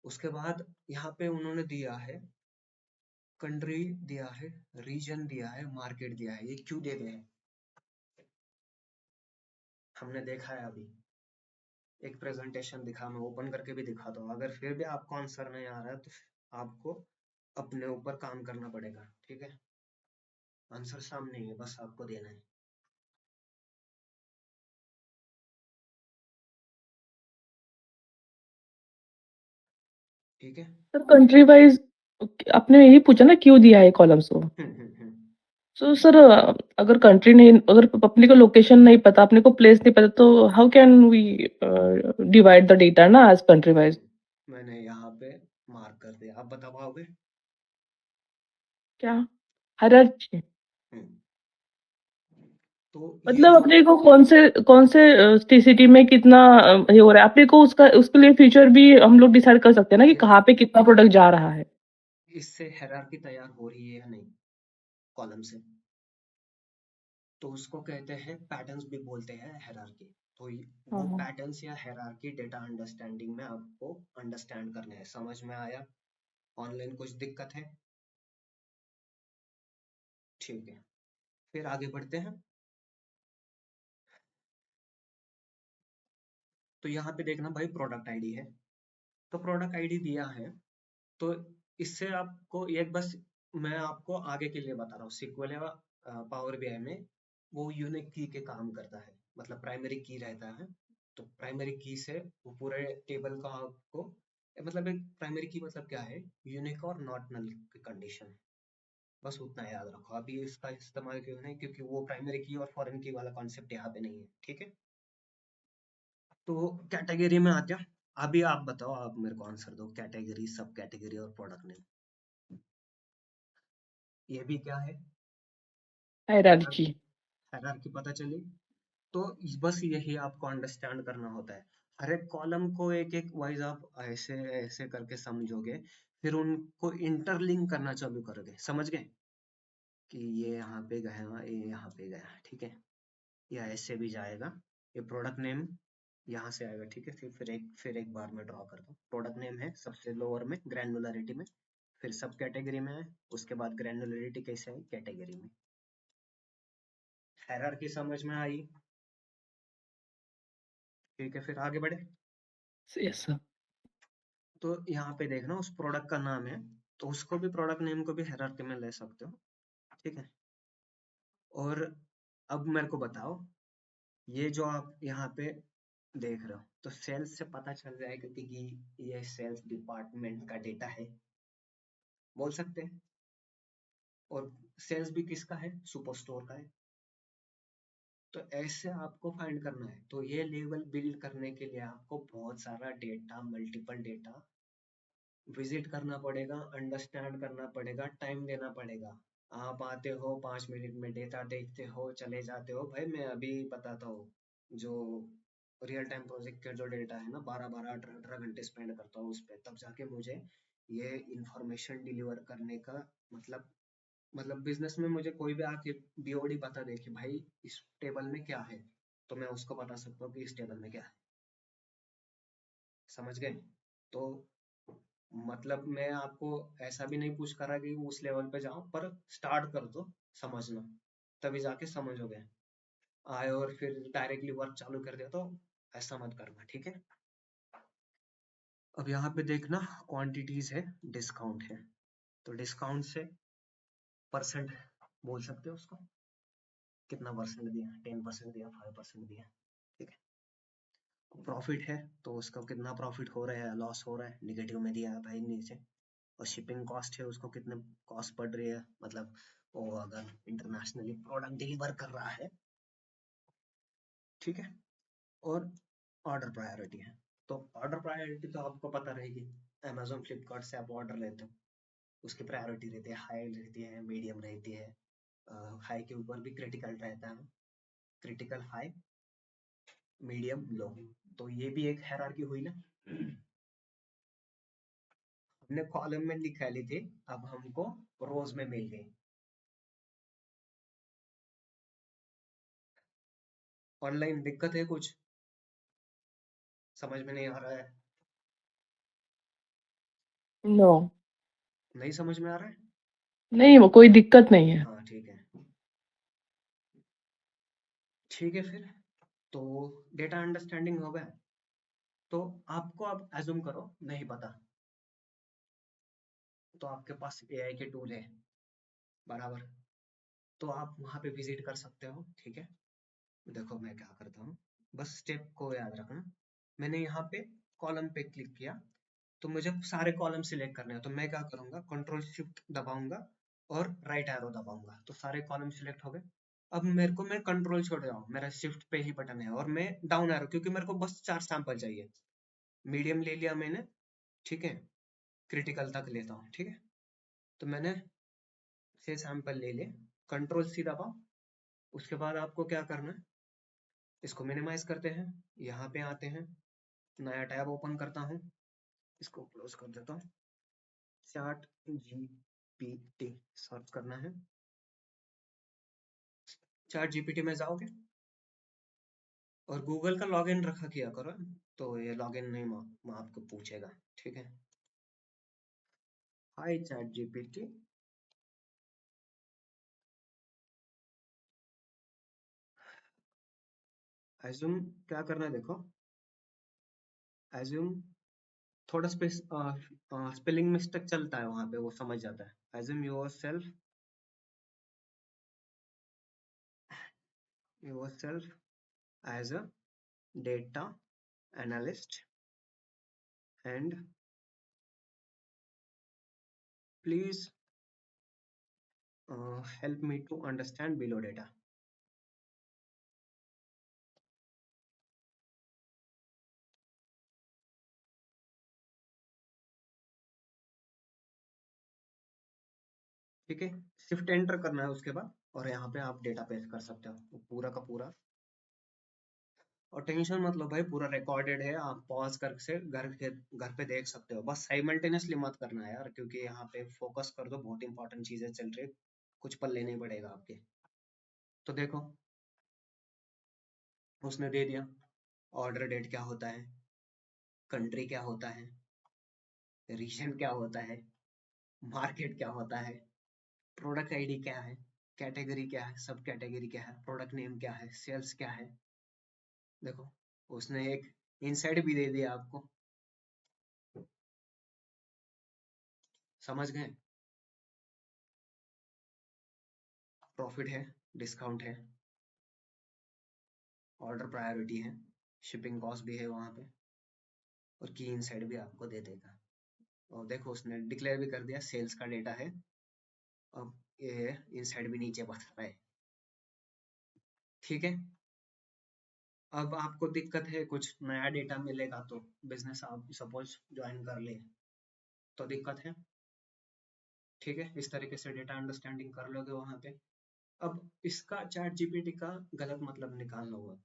उसके बाद यहाँ पे उन्होंने दिया है कंट्री, दिया है रीजन, दिया है मार्केट, दिया है। ये क्यों दे गए हैं हमने देखा है अभी। एक प्रेजेंटेशन दिखा, मैं ओपन करके भी दिखाता हूँ। अगर फिर भी आपको आंसर नहीं आ रहा है तो आपको अपने ऊपर काम करना पड़ेगा, ठीक है। आंसर सामने ही है, बस आपको देना है, ठीक है। सर कंट्री वाइज आपने यही पूछा ना क्यों दिया है कॉलम्स को? हम्म। सो सर अगर कंट्री नहीं, अगर अपने को लोकेशन नहीं पता, अपने को प्लेस नहीं पता, तो how can we divide the data ना एज कंट्री वाइज? मैंने यहाँ पे मार्क कर दिया, आप बता पाओगे? क्या हायरार्की? हम्म, तो ये मतलब जो अपने को कौन से सिटी में कितना ये हो रहा है, अपने को उसका उसके लिए फ्यूचर भी हम लोग डिसाइड कर सकते हैं ना कि ये कहाँ पे कितना प्रोडक्ट जा रहा है। इससे हायरार्की तैयार हो रही है या नहीं कॉलम से, तो उसको कहते हैं पैटर्न्स भी बोलते हैं हायरार्की। तो हाँ वो हाँ। पैटर्न्स या हायरार्की डेटा अंडरस्टैंडिंग में आपको अंडरस्टैंड करने हैं। समझ में आया? ऑनलाइन कुछ दिक्कत है? ठीक है, फिर आगे बढ़ते हैं। तो यहाँ पे देखना भाई, प्रोडक्ट आईडी है, तो प्रोडक्ट आईडी दिया है। तो इससे आपको एक बस मैं आपको आगे के लिए बता रहा हूँ, SQL या पावर बीआई में वो यूनिक की के काम करता है, मतलब प्राइमरी की रहता है। तो प्राइमरी की से वो पूरे टेबल का आपको मतलब एक प्राइमरी की मतलब क्या है, यूनिक और नॉट नल की कंडीशन। बस उतना याद रखो। अभी इसका इस्तेमाल क्यों नहीं, क्योंकि वो प्राइमरी की और फॉरेन की वाला कॉन्सेप्ट यहाँ पे नहीं है, ठीक है। तो कैटेगरी में आते हैं। अभी आप बताओ, आप मेरे को आंसर दो, कैटेगरी, सब कैटेगरी और प्रोडक्ट नेम, ये भी क्या है? हायरार्की। हायरार्की पता चली? तो बस यही आपको अंडरस्टैंड करना होता है। हर एक कॉलम को एक एक वाइज आप ऐसे ऐसे करके समझोगे, फिर उनको इंटरलिंक करना चालू करोगे, समझ गए कि ये यहाँ पे गया, ये यहाँ पे गया, ठीक है। या ऐसे भी जाएगा। ये प्रोडक्ट नेम यहाँ से आएगा, ठीक है। फिर एक बार में ड्रॉ करता हूँ। प्रोडक्ट नेम है सबसे लोअर में ग्रैनुलरिटी में, फिर सब कैटेगरी में है, उसके बाद ग्रैनुलरिटी कैसे आई कैटेगरी में। हायरार्की समझ में आई? ठीक है, फिर आगे बढ़े। Yes sir. तो यहाँ पे देखना उस प्रोडक्ट का नाम है, तो उसको भी प्रोडक्ट नेम को भी हायरार्की में ले सकते हो, ठीक है। और अब मेरे को बताओ, ये जो आप यहाँ पे देख रहे हो, तो सेल्स से पता चल जाएगा कि ये सेल्स डिपार्टमेंट का डेटा है, बोल सकते हैं। और सेल्स भी किसका है? सुपर स्टोर का है। तो ऐसे आपको फाइंड करना है। तो ये लेवल बिल्ड करने के लिए आपको बहुत सारा डेटा, मल्टीपल डेटा विजिट करना पड़ेगा, अंडरस्टैंड करना पड़ेगा, टाइम देना पड़ेगा। आप आते हो 5 मिनट में डेटा देखते हो, चले जाते हो। भाई मैं अभी बताता हूँ, जो रियल टाइम प्रोजेक्ट के जो डेटा है ना, 12-12, 18-18 घंटे स्पेंड करता हूँ उस पर, तब जाके मुझे ये इंफॉर्मेशन डिलीवर करने का मतलब बिजनेस में मुझे कोई भी आके बीओडी बता दे कि भाई इस टेबल में क्या है, तो मैं उसको बता सकता हूँ कि इस टेबल में क्या है। समझ गए? तो मतलब मैं आपको ऐसा भी नहीं पूछ कर रहा कि उस लेवल पे जाओ, पर स्टार्ट कर दो समझना, तभी जाके समझोगे। आए और फिर डायरेक्टली वर्क चालू कर दिया तो ऐसा मत करना, ठीक है। अब यहाँ पे देखना क्वांटिटीज है, डिस्काउंट है, तो डिस्काउंट से परसेंट बोल सकते हो उसको, कितना परसेंट दिया, 10% दिया, 5% दिया, ठीक है। प्रॉफिट है तो उसका कितना प्रॉफिट हो रहा है, लॉस हो रहा है, निगेटिव में दिया है भाई नीचे। और शिपिंग कॉस्ट है, उसको कितने कॉस्ट पड़ रही है, मतलब वो अगर इंटरनेशनली प्रोडक्ट डिलीवर कर रहा है, ठीक है। और ऑर्डर प्रायोरिटी है, तो ऑर्डर प्रायोरिटी तो आपको पता रहेगी। अमेजोन फ्लिपकार्ट से आप ऑर्डर लेते हो, उसकी प्रायोरिटी रहती है, हाई रहती है, मीडियम रहती है। हाई के ऊपर भी क्रिटिकल रहता है, क्रिटिकल, हाई, मीडियम, लो। तो ये भी एक हायरार्की हुई ना। हमने कॉलम में निकाली थी, अब हमको रोज में मिल गई। ऑनलाइन दिक्कत है कुछ, समझ में नहीं आ रहा है? नो, नहीं समझ में आ रहा है? नहीं वो कोई दिक्कत नहीं है। हाँ ठीक है, ठीक है फिर। तो डेटा अंडरस्टैंडिंग हो गया। तो आपको अब एज्यूम करो नहीं पता, तो आपके पास एआई के टूल है, बराबर। तो आप वहां पे विजिट कर सकते हो, ठीक है। देखो मैं क्या करता हूँ, बस स्टेप को याद रखना। मैंने यहाँ पे कॉलम पे क्लिक किया, तो मुझे सारे कॉलम सिलेक्ट करने हैं, तो मैं क्या करूंगा, कंट्रोल शिफ्ट दबाऊंगा और राइट एरो दबाऊंगा, तो सारे कॉलम सिलेक्ट हो गए। अब मेरे को, मैं कंट्रोल छोड़ रहा हूँ, मेरा शिफ्ट पे ही बटन है, और मैं डाउन एरो, क्योंकि मेरे को बस 4 सैंपल चाहिए। मीडियम ले लिया मैंने, ठीक है, क्रिटिकल तक लेता हूँ, ठीक है। तो मैंने 6 सैंपल ले लिए, कंट्रोल सी दबाओ। उसके बाद आपको क्या करना है, इसको मिनिमाइज करते हैं, यहाँ पे आते हैं, नया टैब ओपन करता हूँ, इसको क्लोज कर देता हूँ। चैट जीपीटी सर्च करना है, चैट जीपीटी में जाओगे और गूगल का लॉगिन रखा किया करो, तो ये लॉगिन नहीं आपको पूछेगा, ठीक है। हाय चैट जीपीटी, एज्यूम क्या करना है देखो, एज्यूम थोड़ा स्पेलिंग मिस्टेक चलता है वहां पे, वो समझ जाता है। Assume yourself as a data analyst and please help me to understand below data। ठीक है, शिफ्ट एंटर करना है उसके बाद, और यहाँ पे आप डेटा पेस्ट कर सकते हो पूरा का पूरा। और टेंशन मत लो भाई, पूरा रिकॉर्डेड है, आप पॉज करके घर पे देख सकते हो। बस साइमल्टेनियसली मत करना है यार, क्योंकि यहाँ पे फोकस कर दो, बहुत इंपॉर्टेंट चीजें चल रही है, कुछ पल्ले नहीं पड़ेगा आपके। तो देखो, उसने दे दिया ऑर्डर डेट क्या होता है, कंट्री क्या होता है, रीजन क्या होता है, मार्केट क्या होता है, प्रोडक्ट आईडी क्या है, कैटेगरी क्या है, सब कैटेगरी क्या है, प्रोडक्ट नेम क्या है, सेल्स क्या है। देखो उसने एक इनसाइड भी दे दिया आपको, समझ गए? प्रॉफिट है, डिस्काउंट है, ऑर्डर प्रायोरिटी है, शिपिंग कॉस्ट भी है वहां पे, और की इनसाइड भी आपको दे देगा। और देखो उसने डिक्लेयर भी कर दिया सेल्स का डेटा है, अब ये इनसाइड भी नीचे बता रहा है। ठीक है, अब आपको दिक्कत है कुछ नया डेटा मिलेगा तो बिजनेस आप सपोज ज्वाइन कर ले तो दिक्कत है। ठीक है, इस तरीके से डेटा अंडरस्टैंडिंग कर लोगे वहां पे। अब इसका चैट जीपीटी का गलत मतलब निकालना होगा।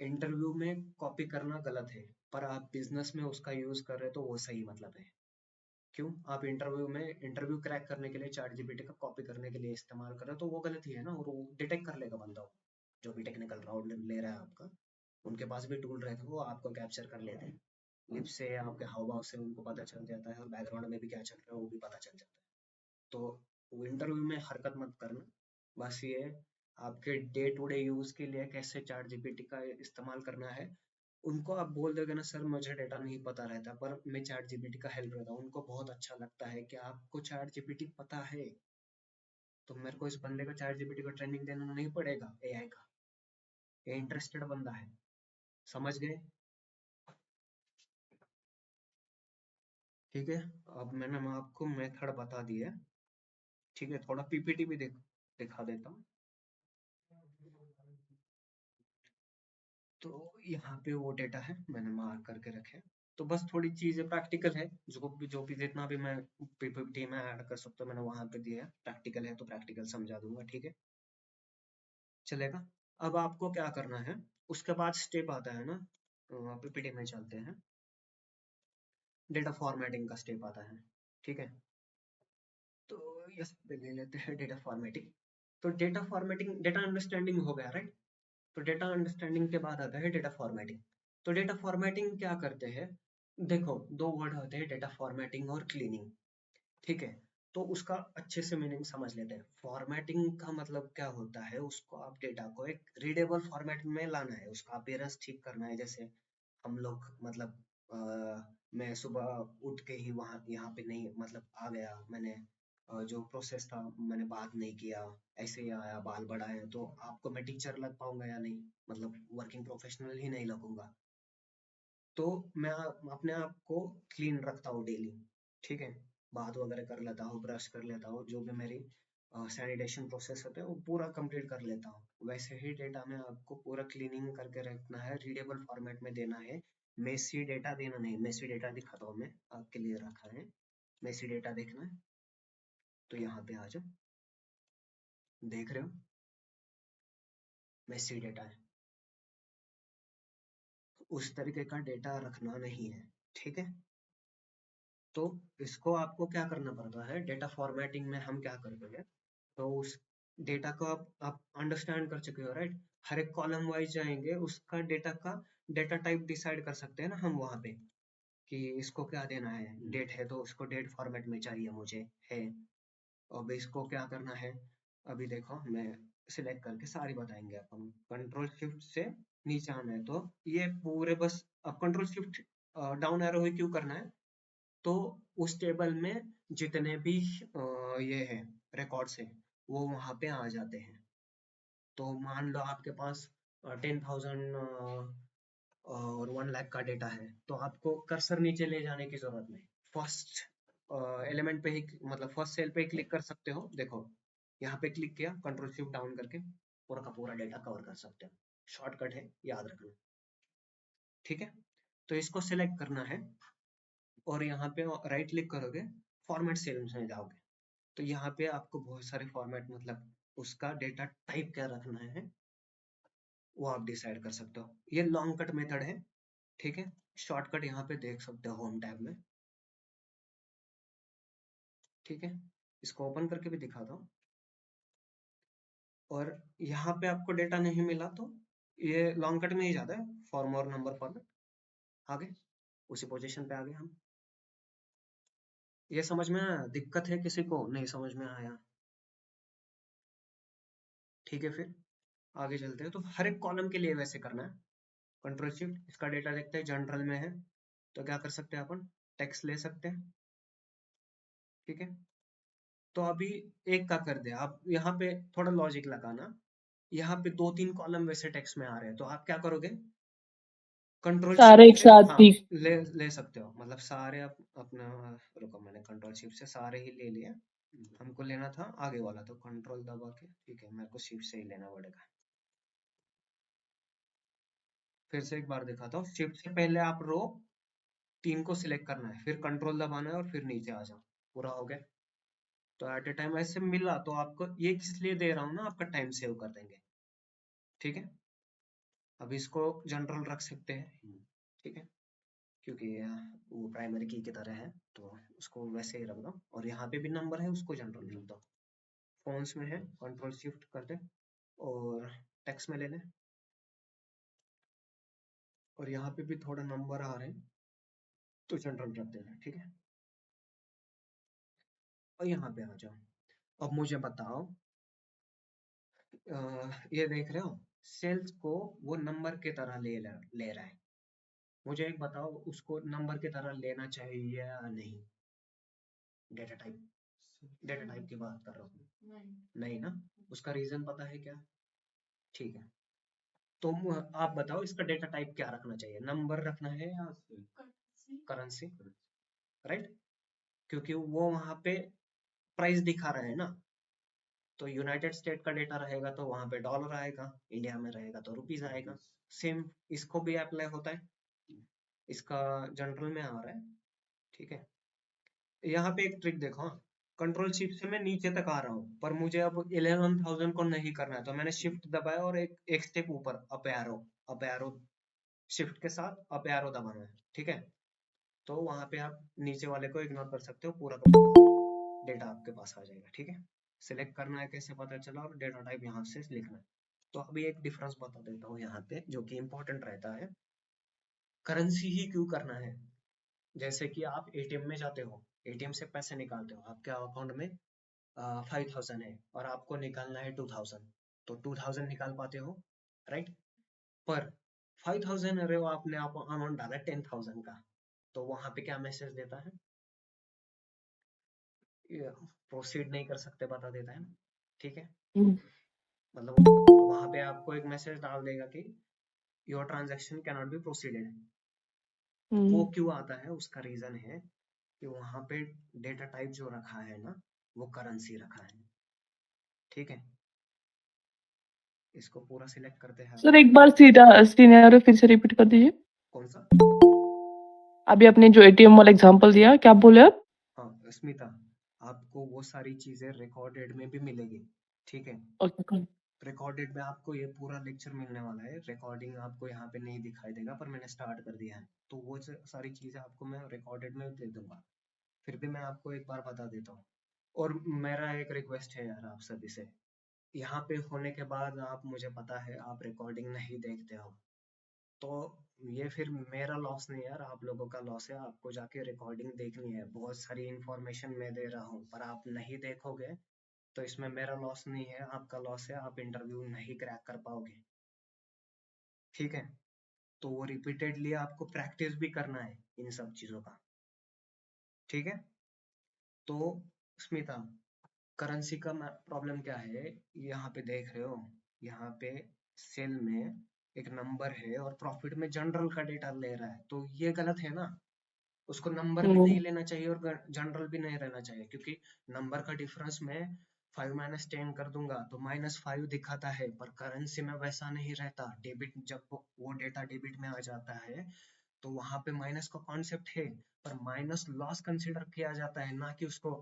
इंटरव्यू में कॉपी करना गलत है, पर आप बिजनेस में उसका यूज कर रहे हो तो वो सही मतलब है। क्यों? आप इंटरव्यू क्रैक करने के लिए चैट जीपीटी का कॉपी करने के लिए इस्तेमाल कर रहे हो तो वो गलत ही है ना, और वो डिटेक्ट कर लेगा बंदा, जो भी टेक्निकल राउंड ले रहा है आपका। उनके पास भी टूल रहते हैं, वो आपको कैप्चर कर लेते हैं, लिप से, आपके हाव भाव से उनको पता चल जाता है, और बैकग्राउंड में भी क्या चल रहा है वो भी पता चल जाता है। तो इंटरव्यू में हरकत मत करना। बस ये आपके डे टू डे यूज के लिए कैसे चैट जीपीटी का इस्तेमाल करना है, उनको आप बोल दोगे ना सर मुझे डेटा नहीं पता रहता पर मैं चैट जीपीटी का हेल्प लेता हूँ, उनको बहुत अच्छा लगता है कि आपको चैट जीपीटी पता है, तो मेरे को इस बंदे को चैट जीपीटी को ट्रेनिंग देना नहीं पड़ेगा एआई का, ये इंटरेस्टेड बंदा है। समझ गए? ठीक है, अब मैंने आपको मेथड बता दिया। ठीक है, थोड़ा पीपीटी भी दिखा देता हूँ। तो यहाँ पे वो डेटा है मैंने मार्क करके रखे, तो बस थोड़ी चीजें प्रैक्टिकल है, जो भी जितना भी मैं पीपीटी में ऐड कर सकता हूँ मैंने वहां पे दिया है। प्रैक्टिकल है तो प्रैक्टिकल समझा दूंगा, ठीक है, चलेगा। अब आपको क्या करना है, उसके बाद स्टेप आता है ना, पीपीटी में चलते हैं, डेटा फॉर्मेटिंग का स्टेप आता है। ठीक है, तो यहाँ पे ले लेते हैं डेटा फॉर्मेटिंग। तो डेटा फॉर्मेटिंग, डेटा अंडरस्टैंडिंग हो गया, राइट? तो डेटा अंडरस्टैंडिंग के बाद आता है डेटा फॉर्मेटिंग। तो डेटा फॉर्मेटिंग क्या करते हैं, देखो दो वर्ड होते हैं, डेटा फॉर्मेटिंग और क्लीनिंग। ठीक है, तो उसका अच्छे से मीनिंग समझ लेते हैं। फॉर्मेटिंग का मतलब क्या होता है, उसको आप डेटा को एक रीडेबल फॉर्मेट में लाना है, उसका अपीयरेंस ठीक करना है। जैसे हम लोग मतलब मैं सुबह उठ के ही वहाँ यहाँ पे नहीं मतलब आ गया, मैंने जो प्रोसेस था मैंने बात नहीं किया, ऐसे ही आया बाल बढ़ाया, तो आपको मैं टीचर लग पाऊंगा या नहीं, मतलब वर्किंग प्रोफेशनल ही नहीं लगूंगा। तो मैं अपने आप को क्लीन रखता हूँ डेली। ठीक है, बात वगैरह कर लेता हूँ, ब्रश कर लेता हूँ, जो भी मेरी सैनिटेशन प्रोसेस होता है वो पूरा कंप्लीट कर लेता हूँ। वैसे ही डेटा में आपको पूरा क्लीनिंग करके रखना है, रीडेबल फॉर्मेट में देना है। मेसी डेटा देना नहीं, मेसी डेटा दिखाता हूँ मैं आपके लिए रखा है। मेसी डेटा देखना है तो यहाँ पे आ जाओ, देख रहे हो मेसी डेटा है, उस तरीके का डेटा रखना नहीं है। ठीक है, तो इसको आपको क्या करना पड़ता है, डेटा फॉर्मेटिंग में हम क्या करते हैं, तो उस डेटा को आप अंडरस्टैंड कर चुके हो, राइट? हर एक कॉलम वाइज जाएंगे, उसका डेटा का डेटा टाइप डिसाइड कर सकते हैं ना हम वहाँ पे, कि इसको क्या देना है, डेट है तो उसको डेट फॉर्मेट में चाहिए मुझे, है। अब इसको क्या करना है, अभी देखो मैं सिलेक्ट करके सारी बताएंगे अपन। कंट्रोल शिफ्ट से नीचे आना है, तो ये पूरे बस अब कंट्रोल शिफ्ट डाउन एरो ही क्यों करना है, तो उस टेबल में जितने भी ये है रिकॉर्ड्स है वो वहां पे आ जाते हैं। तो मान लो आपके पास 10,000 और 1 लाख का डेटा है, तो आपको कर्सर नीचे ले जाने की जरूरत नहीं, फर्स्ट एलिमेंट पे ही मतलब फर्स्ट सेल पे ही क्लिक कर सकते हो। देखो यहाँ पे क्लिक किया, कंट्रोल शिफ्ट डाउन करके पूरा का पूरा डेटा कवर कर सकते हो। शॉर्टकट है, याद रखना। ठीक है, तो इसको सिलेक्ट करना है और यहाँ पे राइट क्लिक करोगे, फॉर्मेट सेल्स में जाओगे, तो यहाँ पे आपको बहुत सारे फॉर्मेट मतलब उसका डेटा टाइप क्या रखना है वो आप डिसाइड कर सकते हो। ये लॉन्ग कट मेथड है। ठीक है, शॉर्टकट यहाँ पे देख सकते हो होम टैब में। ठीक है, इसको ओपन करके भी दिखाता हूँ। और यहाँ पे आपको डेटा नहीं मिला तो ये लॉन्ग कट में ही जाता है, फॉर्म और नंबर फॉर्मेट, आगे उसी पोजीशन पे आ गए हम। ये समझ में आया? दिक्कत है किसी को नहीं समझ में आया? ठीक है, फिर आगे चलते हैं। तो हर एक कॉलम के लिए वैसे करना है, कंट्रोल शिफ्ट, इसका डेटा देखते हैं, जनरल में है तो क्या कर सकते हैं अपन, टेक्स्ट ले सकते हैं, ठीक है। तो अभी एक का कर दे, आप यहाँ पे थोड़ा लॉजिक लगाना, यहाँ पे 2-3 कॉलम वैसे टेक्स्ट में आ रहे हैं तो आप क्या करोगे, कंट्रोल सारे शिफ्ट एक से, साथ हाँ ही। ले सकते हो, मतलब सारे आप अपना, रुको मैंने कंट्रोल शिफ्ट से सारे ही ले लिया, हमको लेना था आगे वाला तो कंट्रोल दबा के, ठीक है मेरे को शिफ्ट से ही लेना पड़ेगा। फिर से एक बार दिखाता हूँ, शिफ्ट से पहले आप रो 3 को सिलेक्ट करना है, फिर कंट्रोल दबाना है और फिर नीचे आ जाओ, पूरा हो गया। तो एट ए टाइम ऐसे मिला तो आपको ये किस लिए दे रहा हूँ ना, आपका टाइम सेव कर देंगे, ठीक है। अब इसको जनरल रख सकते हैं, ठीक है, क्योंकि वो प्राइमरी की तरह है तो उसको वैसे ही रख दो, और यहाँ पे भी नंबर है उसको जनरल रख दो। फोन्स में है कंट्रोल शिफ्ट कर दे और टेक्स्ट में ले लें, और यहाँ पे भी थोड़ा नंबर आ रहे हैं तो जनरल रख देना, ठीक है। और यहाँ पे आ जाओ, अब मुझे बताओ, ये देख रहे हो सेल्स को वो नंबर की तरह ले रहा है, मुझे एक बताओ उसको नंबर की तरह लेना चाहिए या नहीं, डेटा टाइप की बात कर रहा हूँ, नहीं ना, उसका रीजन पता है क्या, ठीक है। तो आप बताओ इसका डेटा टाइप क्या रखना चाहिए, नंबर रखना है या करेंसी, राइट, क्योंकि वो वहां पे प्राइस दिखा रहा है ना, तो यूनाइटेड स्टेट का डेटा रहेगा तो वहां पे डॉलर आएगा, इंडिया में रहेगा तो रुपीज आएगा, सेम इसको भी अप्लाई होता है, इसका जनरल में आ रहा है, ठीक है। यहाँ पे एक ट्रिक देखो, कंट्रोल शिफ्ट से मैं नीचे तक आ रहा हूँ पर मुझे अब 11,000 को नहीं करना है, तो मैंने शिफ्ट दबाया और एक स्टेप ऊपर अप एरो शिफ्ट के साथ अप एरो दबाना है, ठीक है। तो वहां पे आप नीचे वाले को इग्नोर कर सकते हो, पूरा का पूरा डेटा आपके पास आ जाएगा, ठीक है। सिलेक्ट करना है कैसे पता चला, और डेटा टाइप यहाँ से लिखना है। तो अभी एक डिफरेंस बता देता हूँ यहाँ पे जो कि इंपॉर्टेंट रहता है, करेंसी ही क्यों करना है, जैसे कि आप एटीएम में जाते हो, एटीएम से पैसे निकालते हो, आपके अकाउंट में 5,000 है और आपको निकालना है 2,000, तो 2,000 निकाल पाते हो, राइट। पर 5,000 अरे वो आपने आप अमाउंट डाला 10,000 का, तो वहां पे क्या मैसेज देता है, प्रोसीड नहीं कर सकते बता देता है ना, ठीक है। हम्म, मतलब वहां पे आपको एक मैसेज डाल देगा कि your transaction can not be proceeded, तो वो हम्म। क्यों आता है, उसका रीजन है कि वहां पे डेटा टाइप जो रखा है ना वो करेंसी रखा है, ठीक है। इसको पूरा सिलेक्ट करते हैं सर अपन, एक बार सीधा सिनेरियो फिर से रिपीट कर दीजिए। कौन सा, अभी आपने जो एटीएम वाला एग्जांपल दिया, क्या बोले आप? हाँ स्मिता, आपको वो सारी चीजें रिकॉर्डेड में भी मिलेगी, ठीक है। Okay cool। रिकॉर्डेड में आपको ये पूरा लेक्चर मिलने वाला है, रिकॉर्डिंग आपको यहाँ पे नहीं दिखाई देगा पर मैंने स्टार्ट कर दिया है, तो वो सारी चीजें आपको मैं रिकॉर्डेड में दे दूंगा। फिर भी मैं आपको एक बार बता देता हूँ, और मेरा एक रिक्वेस्ट है यार आप सभी से, यहाँ पे होने के बाद आप, मुझे पता है आप रिकॉर्डिंग नहीं देखते हो, तो ये फिर मेरा लॉस नहीं है यार, आप लोगों का लॉस है, आपको जाके रिकॉर्डिंग देखनी है, बहुत सारी इंफॉर्मेशन मैं दे रहा हूँ पर आप नहीं देखोगे तो इसमें मेरा लॉस नहीं है, आपका लॉस है, आप इंटरव्यू नहीं क्रैक कर पाओगे, ठीक है। तो वो रिपीटेडली आपको प्रैक्टिस भी करना है इन सब चीजों का, ठीक है। तो स्मिता, करेंसी का प्रॉब्लम क्या है, यहाँ पे देख रहे हो, यहाँ पे सेल में एक नंबर है और प्रॉफिट में जनरल का डेटा ले रहा है, तो ये गलत है ना, उसको नंबर भी नहीं लेना चाहिए और जनरल भी नहीं रहना चाहिए, क्योंकि नंबर का डिफरेंस में 5 - 10 कर दूंगा तो -5 दिखाता है, पर करेंसी में वैसा नहीं रहता, डेबिट जब वो डेटा डेबिट में आ जाता है तो वहां पे माइनस का कॉन्सेप्ट है, पर माइनस लॉस कंसिडर किया जाता है ना कि उसको,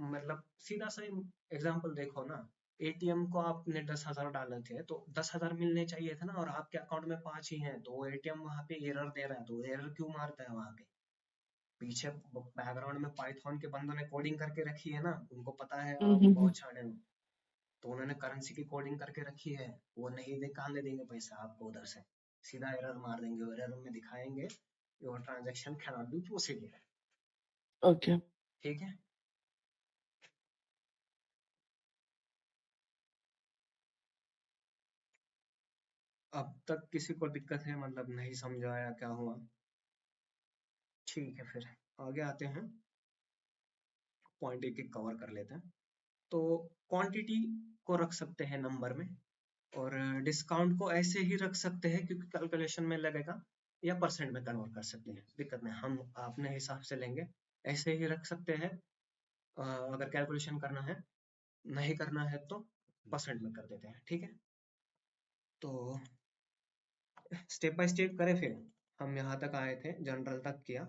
मतलब सीधा सा एग्जांपल देखो ना, एटीएम को आपने 10,000 डाले थे तो 10,000 मिलने चाहिए थे ना, और आपके अकाउंट में 5 ही हैं, तो वो एटीएम वहां पे एरर दे रहा है, तो एरर क्यों मारता है वहां पे, पीछे बैकग्राउंड में पाइथन के बंदों ने कोडिंग करके रखी है ना, उनको पता है आप बहुत छाने हो, तो उन्होंने करेंसी की कोडिंग करके रखी है, वो नहीं निकालने देंगे पैसा आपको उधर से, सीधा एरर मार देंगे, और एरर में दिखाएंगे your transaction can not be proceeded, okay. ठीक है। अब तक किसी को दिक्कत है, मतलब नहीं समझ आया क्या हुआ? ठीक है, फिर आगे आते हैं, पॉइंट एक एक कवर कर लेते हैं। तो क्वांटिटी को रख सकते हैं नंबर में, और डिस्काउंट को ऐसे ही रख सकते हैं क्योंकि कैलकुलेशन में लगेगा, या परसेंट में कन्वर्ट कर सकते हैं, दिक्कत नहीं, हम अपने हिसाब से लेंगे, ऐसे ही रख सकते हैं। अगर कैलकुलेशन करना है, नहीं करना है तो परसेंट में कर देते हैं, ठीक है। तो स्टेप बाय स्टेप करें, फिर हम यहाँ तक आए थे, जनरल तक किया,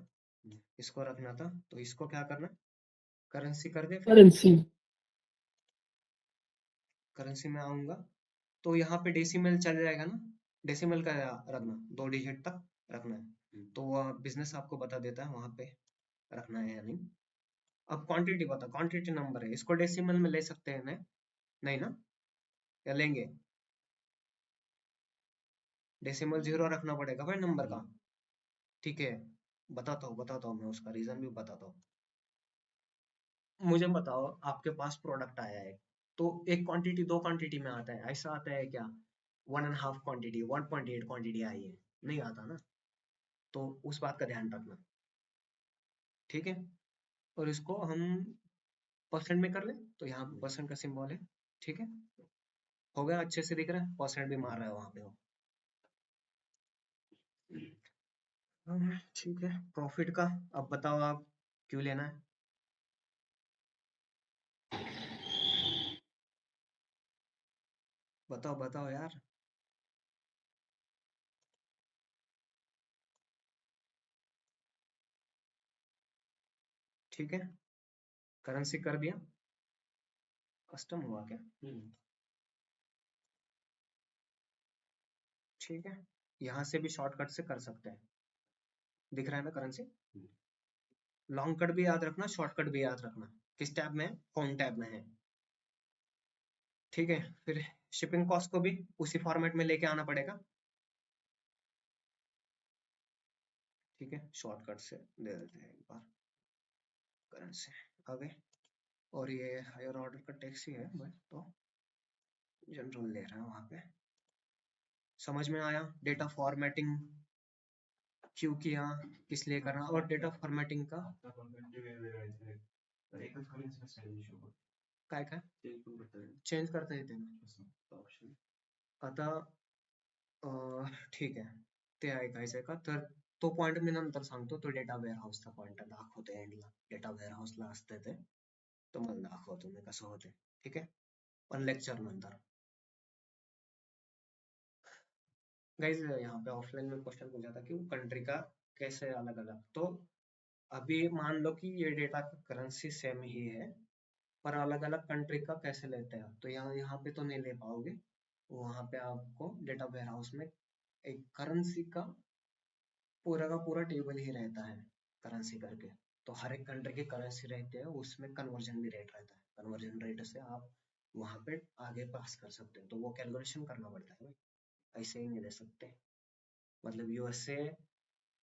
इसको रखना था, तो इसको क्या करना, करेंसी कर दे, फिर करेंसी। करेंसी में आऊंगा तो यहाँ पे डेसिमल चल जाएगा ना, डेसिमल का रखना, 2 डिजिट तक रखना है, तो वह बिजनेस आपको बता देता है वहां पे रखना है या नहीं। अब क्वांटिटी बता, क्वांटिटी नंबर है, इसको डेसिमल में ले सकते हैं, नहीं ना, या लेंगे? डेसिमल 0 रखना पड़ेगा भाई नंबर का, ठीक है। बताता हूँ मैं उसका रीजन भी बताता हूँ। मुझे बताओ, आपके पास प्रोडक्ट आया है, तो एक क्वांटिटी 2 क्वांटिटी में आता है, ऐसा आता है क्या? 1.5 क्वांटिटी, 1.8 क्वांटिटी आई है, नहीं आता ना, तो उस बात का ध्यान रखना, ठीक है। और इसको हम परसेंट में कर ले, तो यहाँ परसेंट का सिंबल है, ठीक है, हो गया, अच्छे से दिख रहा है, परसेंट भी मार रहा है वहां पे वो। ठीक है, प्रॉफिट का अब बताओ आप क्यों लेना है? बताओ बताओ यार। ठीक है, करेंसी कर दिया, कस्टम हुआ क्या? ठीक है, यहाँ से भी शॉर्टकट से कर सकते हैं, दिख रहा है ना करेंसी। लॉन्ग कट भी याद रखना, शॉर्टकट भी याद रखना, किस टैब में है, कौन टैब में है, ठीक है। फिर शिपिंग कॉस्ट को भी उसी फॉर्मेट में लेके आना पड़ेगा, ठीक है, शॉर्टकट से दे देते हैं एक बार, करेंसी आगे, और ये हायर ऑर्डर का टैक्स ही है बट, तो जनरल ले रहा है वहां पे। समझ में आया डेटा फॉर्मेटिंग क्यों किया, किस लिए करना, और डेटा फॉर्मेटिंग का काय काय चेंज करता येते ना आता, ठीक आहे, ते ऐकायचंय का? तर तो पॉइंट मी नंतर सांगतो, तो डेटा वेअरहाऊसचा पॉइंट दाखवतो एंडला, डेटा वेअरहाऊसला असते ते तुम्हाला दाखवतो मी कसं होते, ठीक आहे, पण लेक्चर नंतर। गाइज यहाँ पे ऑफलाइन में क्वेश्चन पूछा था कि कंट्री का कैसे अलग अलग, तो अभी मान लो कि ये डेटा करेंसी सेम ही है, पर अलग अलग कंट्री का कैसे लेते हैं, तो यहाँ यहाँ पे तो नहीं ले पाओगे, वहां पे आपको डेटा वेयरहाउस में एक करेंसी का पूरा टेबल ही रहता है, करेंसी करके, तो हर एक कंट्री की करेंसी रहती है, उसमें कन्वर्जन भी रेट रहता है, कन्वर्जन रेट से आप वहां पे आगे पास कर सकते हो, तो वो कैलकुलेशन करना पड़ता है भाई, ऐसे ही नहीं दे सकते। मतलब यूएसए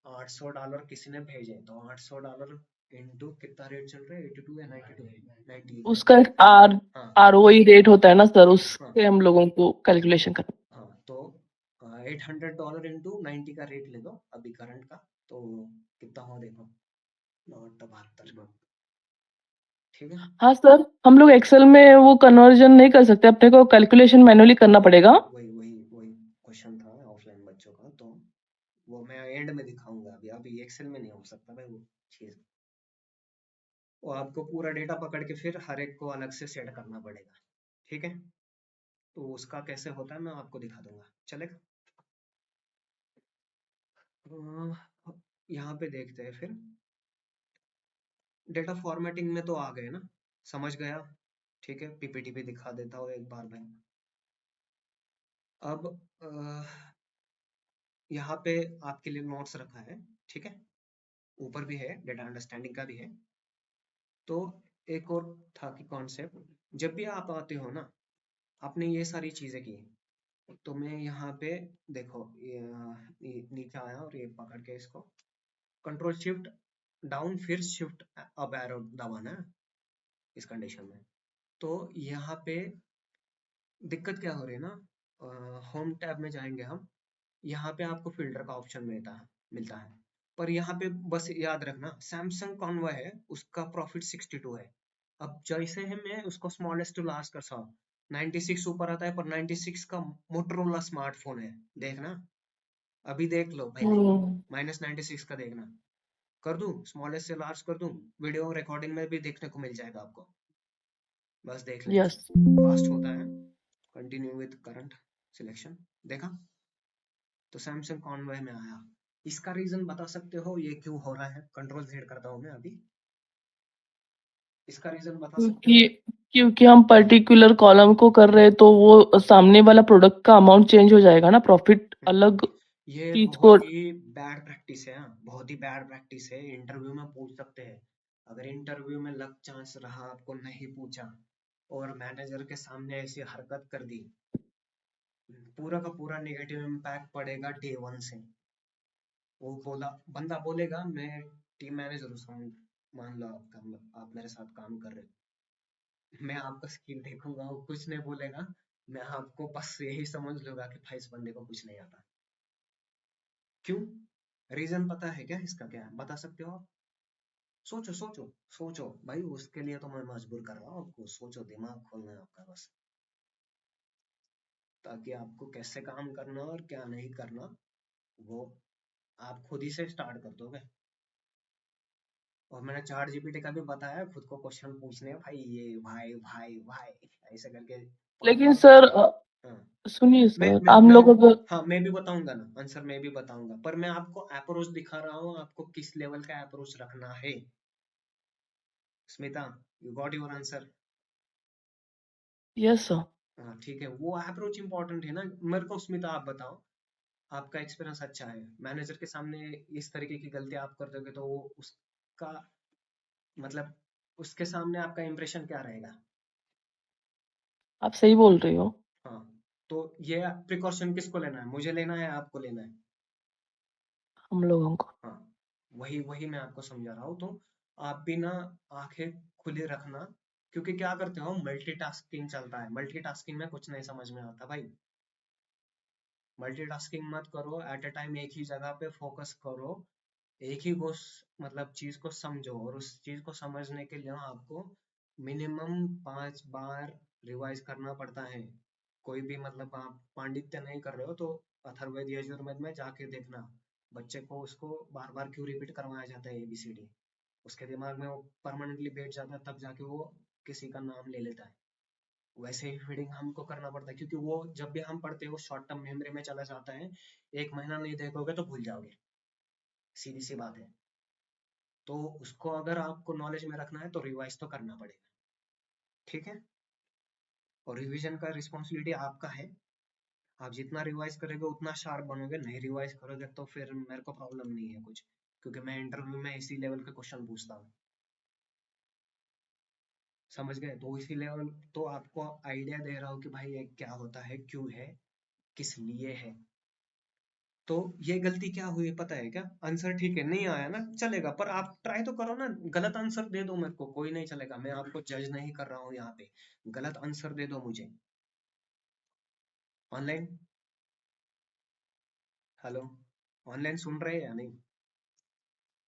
$800 किसी ने भेजे, तो $800 इंटू कितना रेट चल रहा है, 82 या 92, उसका एक आर हाँ आरओई रेट होता है ना सर, हाँ उससे हम लोगों को कैलकुलेशन करना। हाँ, तो $800 इंटू 90 का रेट ले लो अभी करंट का, तो कितना हो देखो, 972, ठीक है। हाँ सर, हम लोग एक्सेल में वो कन्वर्जन नहीं कर सकते, अपने को कैलकुलेशन मैनुअली करना पड़ेगा। वही क्वेश्चन था ऑफलाइन बच्चों का, तो वो मैं एंड में दिखाऊंगा, अभी अभी एक्सेल में नहीं हो सकता भाई वो चीज, वो आपको पूरा डेटा पकड़ के फिर हर एक को अलग से सेट करना पड़ेगा, ठीक है, तो उसका कैसे होता है मैं आपको दिखा दूंगा, चलेगा। यहाँ पे देखते हैं फिर, डेटा फॉर्मेटिंग में तो आ गए ना, समझ गया, ठीक है, पीपीटी पे दिखा देता हूँ एक बार मैं। अब यहाँ पे आपके लिए नोट्स रखा है, ठीक है, ऊपर भी है, डेटा अंडरस्टैंडिंग का भी है। तो एक और था कि कॉन्सेप्ट, जब भी आप आते हो ना, आपने ये सारी चीजें की, तो मैं यहाँ पे देखो, ये नीचे आया और ये पकड़ के इसको कंट्रोल शिफ्ट डाउन, फिर शिफ्ट अप एरो दबाना है इस कंडीशन में। तो यहाँ पे दिक्कत क्या हो रही है ना, होम टैब में जाएंगे हम। यहाँ पे आपको फिल्टर का ऑप्शन मिलता है। पर यहाँ पे बस याद रखना सैमसंग कॉन्वॉय है उसका प्रॉफिट 62 है। अब जैसे है मैं उसको स्मॉलेस्ट टू लास्ट कर सा 96 ऊपर आता है, पर 96 का मोटरोला स्मार्टफोन है, देखना अभी देख लो पहले, -96 का देखना। कर दूं स्मॉलेस्ट से लार्ज कर दूं, वीडियो रिकॉर्डिंग में भी देखने को मिल जाएगा आपको, बस देख लेना। यस फास्ट होता है। कंटिन्यू विद करंट सिलेक्शन, देखा तो सैमसंग कॉन्वॉय में आया। इसका रीजन बता सकते हो ये क्यों हो रहा है? कंट्रोल Z करता हूँ मैं अभी, इसका रीजन बता सकते हो? क्योंकि क्योंकि हम पर्टिकुलर कॉलम को कर रहे हैं तो वो सामने वाला प्रोडक्ट का अमाउंट चेंज हो जाएगा ना, प्रॉफिट अलग ये चीज को। बहुत ही बैड प्रैक्टिस है, हाँ बहुत ही बैड प्रैक्टिस है। इंटरव्यू में पूछ सकते हैं, अगर इंटरव्यू में लक चांस रहा आपको नहीं पूछा और मैनेजर के सामने ऐसी हरकत कर दी, पूरा का पूरा नेगेटिव इम्पैक्ट पड़ेगा डे 1 से। वो बंदा बोलेगा मैं टीम मैनेजर हूँ, मान लो आप मेरे साथ काम कर रहे हो, मैं आपका स्किल देखूंगा, वो कुछ नहीं बोलेगा, मैं आपको बस यही समझ लूंगा कि भाई इस बंदे को कुछ नहीं आता। क्यों? रीजन पता है क्या इसका? क्या है बता सकते हो आप? सोचो सोचो सोचो भाई, उसके लिए तो मैं मजबूर कर रहा हूँ आपको, सोचो, दिमाग खोलना है आपका बस, ताकि आपको कैसे काम करना और क्या नहीं करना वो आप खुद ही से स्टार्ट कर दोगे। और मैंने चैट जीपीटी का भी बताया खुद को क्वेश्चन पूछने, भाई ये भाई भाई भाई ऐसे करके पांच लेकिन पांच सर हाँ सुनिए मैं सर, मैं हम मैं लोग अगर हाँ मैं भी बताऊंगा ना आंसर, मैं भी बताऊंगा, पर मैं आपको अप्रोच दिखा रहा हूँ, आपको किस लेवल का अप्रोच रखना है। Smita, you got your answer? Yes sir, हाँ ठीक है, वो अप्रोच इंपॉर्टेंट है ना। मेरे को स्मिता आप बताओ, आपका एक्सपीरियंस अच्छा है, मैनेजर के सामने इस तरीके की गलती आप कर दोगे तो वो उसका मतलब उसके सामने आपका इंप्रेशन क्या रहेगा? आप सही बोल रहे हो। हाँ, तो ये प्रिकॉशन किसको लेना है, मुझे लेना है आपको लेना है? हम लोगों को हाँ, वही वही मैं आपको समझा रहा हूँ। तो आप भी ना आंखें खुली रखना, क्योंकि क्या करते हो मल्टीटास्किंग चलता है, मल्टीटास्किंग में कुछ नहीं समझ में आता भाई। मल्टीटास्किंग मत करो, एट अ टाइम एक ही जगह पे फोकस करो, एक ही को मतलब चीज को समझो, और उस चीज को समझने के लिए आपको मिनिमम 5 बार रिवाइज करना पड़ता है। कोई भी मतलब आप पांडित्य नहीं कर रहे हो तो अथर्ववेद यजुर्वेद में जाके देखना, बच्चे को उसको बार बार क्यों रिपीट करवाया जाता है ABCD, उसके दिमाग में वो परमानेंटली बैठ जाता है, तब जाके वो किसी का नाम ले लेता है। वैसे ही फीडिंग हमको करना पड़ता है, क्योंकि वो जब भी हम पढ़ते हैं वो शॉर्ट टर्म मेमोरी में चला जाता है, 1 महीना नहीं देखोगे तो भूल जाओगे, सीधी सी बात है। तो उसको अगर आपको नॉलेज में रखना है तो रिवाइज तो करना पड़ेगा, ठीक है? और रिवीजन का रिस्पॉन्सिबिलिटी आपका है, आप जितना रिवाइज करोगे उतना शार्प बनोगे, नहीं रिवाइज करोगे तो फिर मेरे को प्रॉब्लम नहीं है कुछ, क्योंकि मैं इंटरव्यू में इसी लेवल के क्वेश्चन पूछता हूँ, समझ गए? तो इसी लेवल तो आपको आइडिया दे रहा हूँ कि भाई ये क्या होता है, क्यों है, किस लिए है। तो ये गलती क्या हुई पता है क्या? आंसर ठीक है नहीं आया ना चलेगा, पर आप ट्राई तो करो ना, गलत आंसर दे दो मेरे को, कोई नहीं चलेगा, मैं आपको जज नहीं कर रहा हूँ यहाँ पे, गलत आंसर दे दो मुझे। ऑनलाइन, हेलो, ऑनलाइन सुन रहे हैं या नहीं?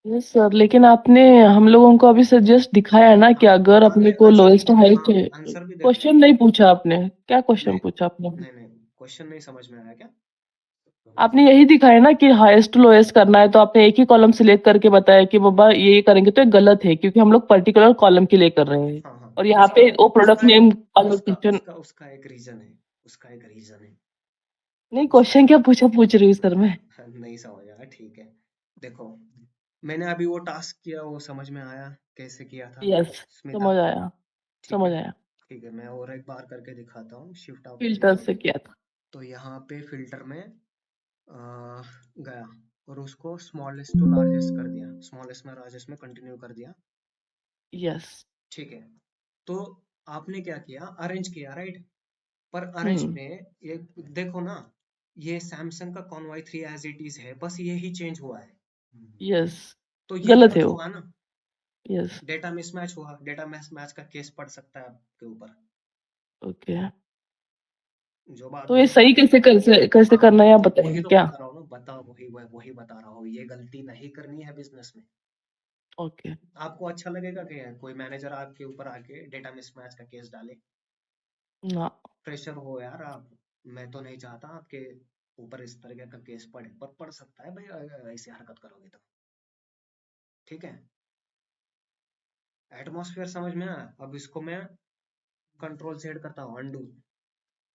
यस सर, लेकिन आपने हम लोगों को अभी सजेस्ट दिखाया ना कि हाँ अगर हाँ अपने मैं को आंसर भी लोएस्ट हाइट हाँ चाहिए। आंसर भी देता क्वेश्चन हूँ। नहीं पूछा आपने, क्या क्वेश्चन नहीं पूछा आपने? नहीं नहीं, क्वेश्चन नहीं समझ में आया क्या? आपने यही दिखाया ना कि हाईएस्ट टू लोएस्ट करना है, तो आपने एक ही कॉलम सिलेक्ट करके बताया कि बाबा ये करेंगे, तो ये गलत है क्योंकि हम लोग पर्टिकुलर कॉलम के लिए कर रहे हैं। हाँ हाँ, और यहाँ उसका पे वो प्रोडक्ट उसका नेम उसका एलोकेशन। उसका उसका एक रीजन है, उसका एक रीजन है नहीं, उसका। क्वेश्चन क्या पूछा पूछ रही हूँ सर मैं। नहीं समझ आया, ठीक है। देखो, मैंने अभी वो टास्क किया, वो समझ में आया कैसे किया था यस, स्मिता? समझ आया, ठीक समझ है, आया। ठीक है, मैं और एक बार करके दिखाता हूँ, शिफ्ट आउट फिल्टर करूंगा। से किया था। तो यहाँ पे फिल्टर में गया और उसको स्मॉलेस्ट टू लार्जेस्ट कर दिया, स्मॉलेस्ट में लार्जेस्ट में कंटिन्यू कर दिया, यस। ठीक है। तो आपने क्या किया, अरेंज किया, राइट? पर अरेंज हम्म। में ये देखो ना, ये सैमसंग का कॉनवॉय 3 एज इट इज है, बस ये ही चेंज हुआ है, यस, तो ये गलत है गलत वो। हुआ ना, यस। डेटा मिसमैच हुआ, डेटा मिसमैच का केस पड़ सकता है आपके ऊपर। ओके। जो बात तो ये मैंने सही कैसे हाँ करना है आप वही बताएंगे तो क्या? बता रहा हूँ ना, वही बता रहा हूँ, ये गलती नहीं करनी है बिजनेस में। ओके। आपको अच्छा लगेगा कि कोई मैनेजर आपके ऊपर आके डेटा मिसमैच का केस डाले? ना। फ्रेशर हो यार आप, मैं तो नहीं चाहता आपके ऊपर इस तरह का केस पड़े, पर पड़ सकता है भाई अगर ऐसी हरकत करोगे तो। ठीक है, एटमॉस्फेयर समझ में आया? अब इसको मैं कंट्रोल सेट करता हूँ, अंडू,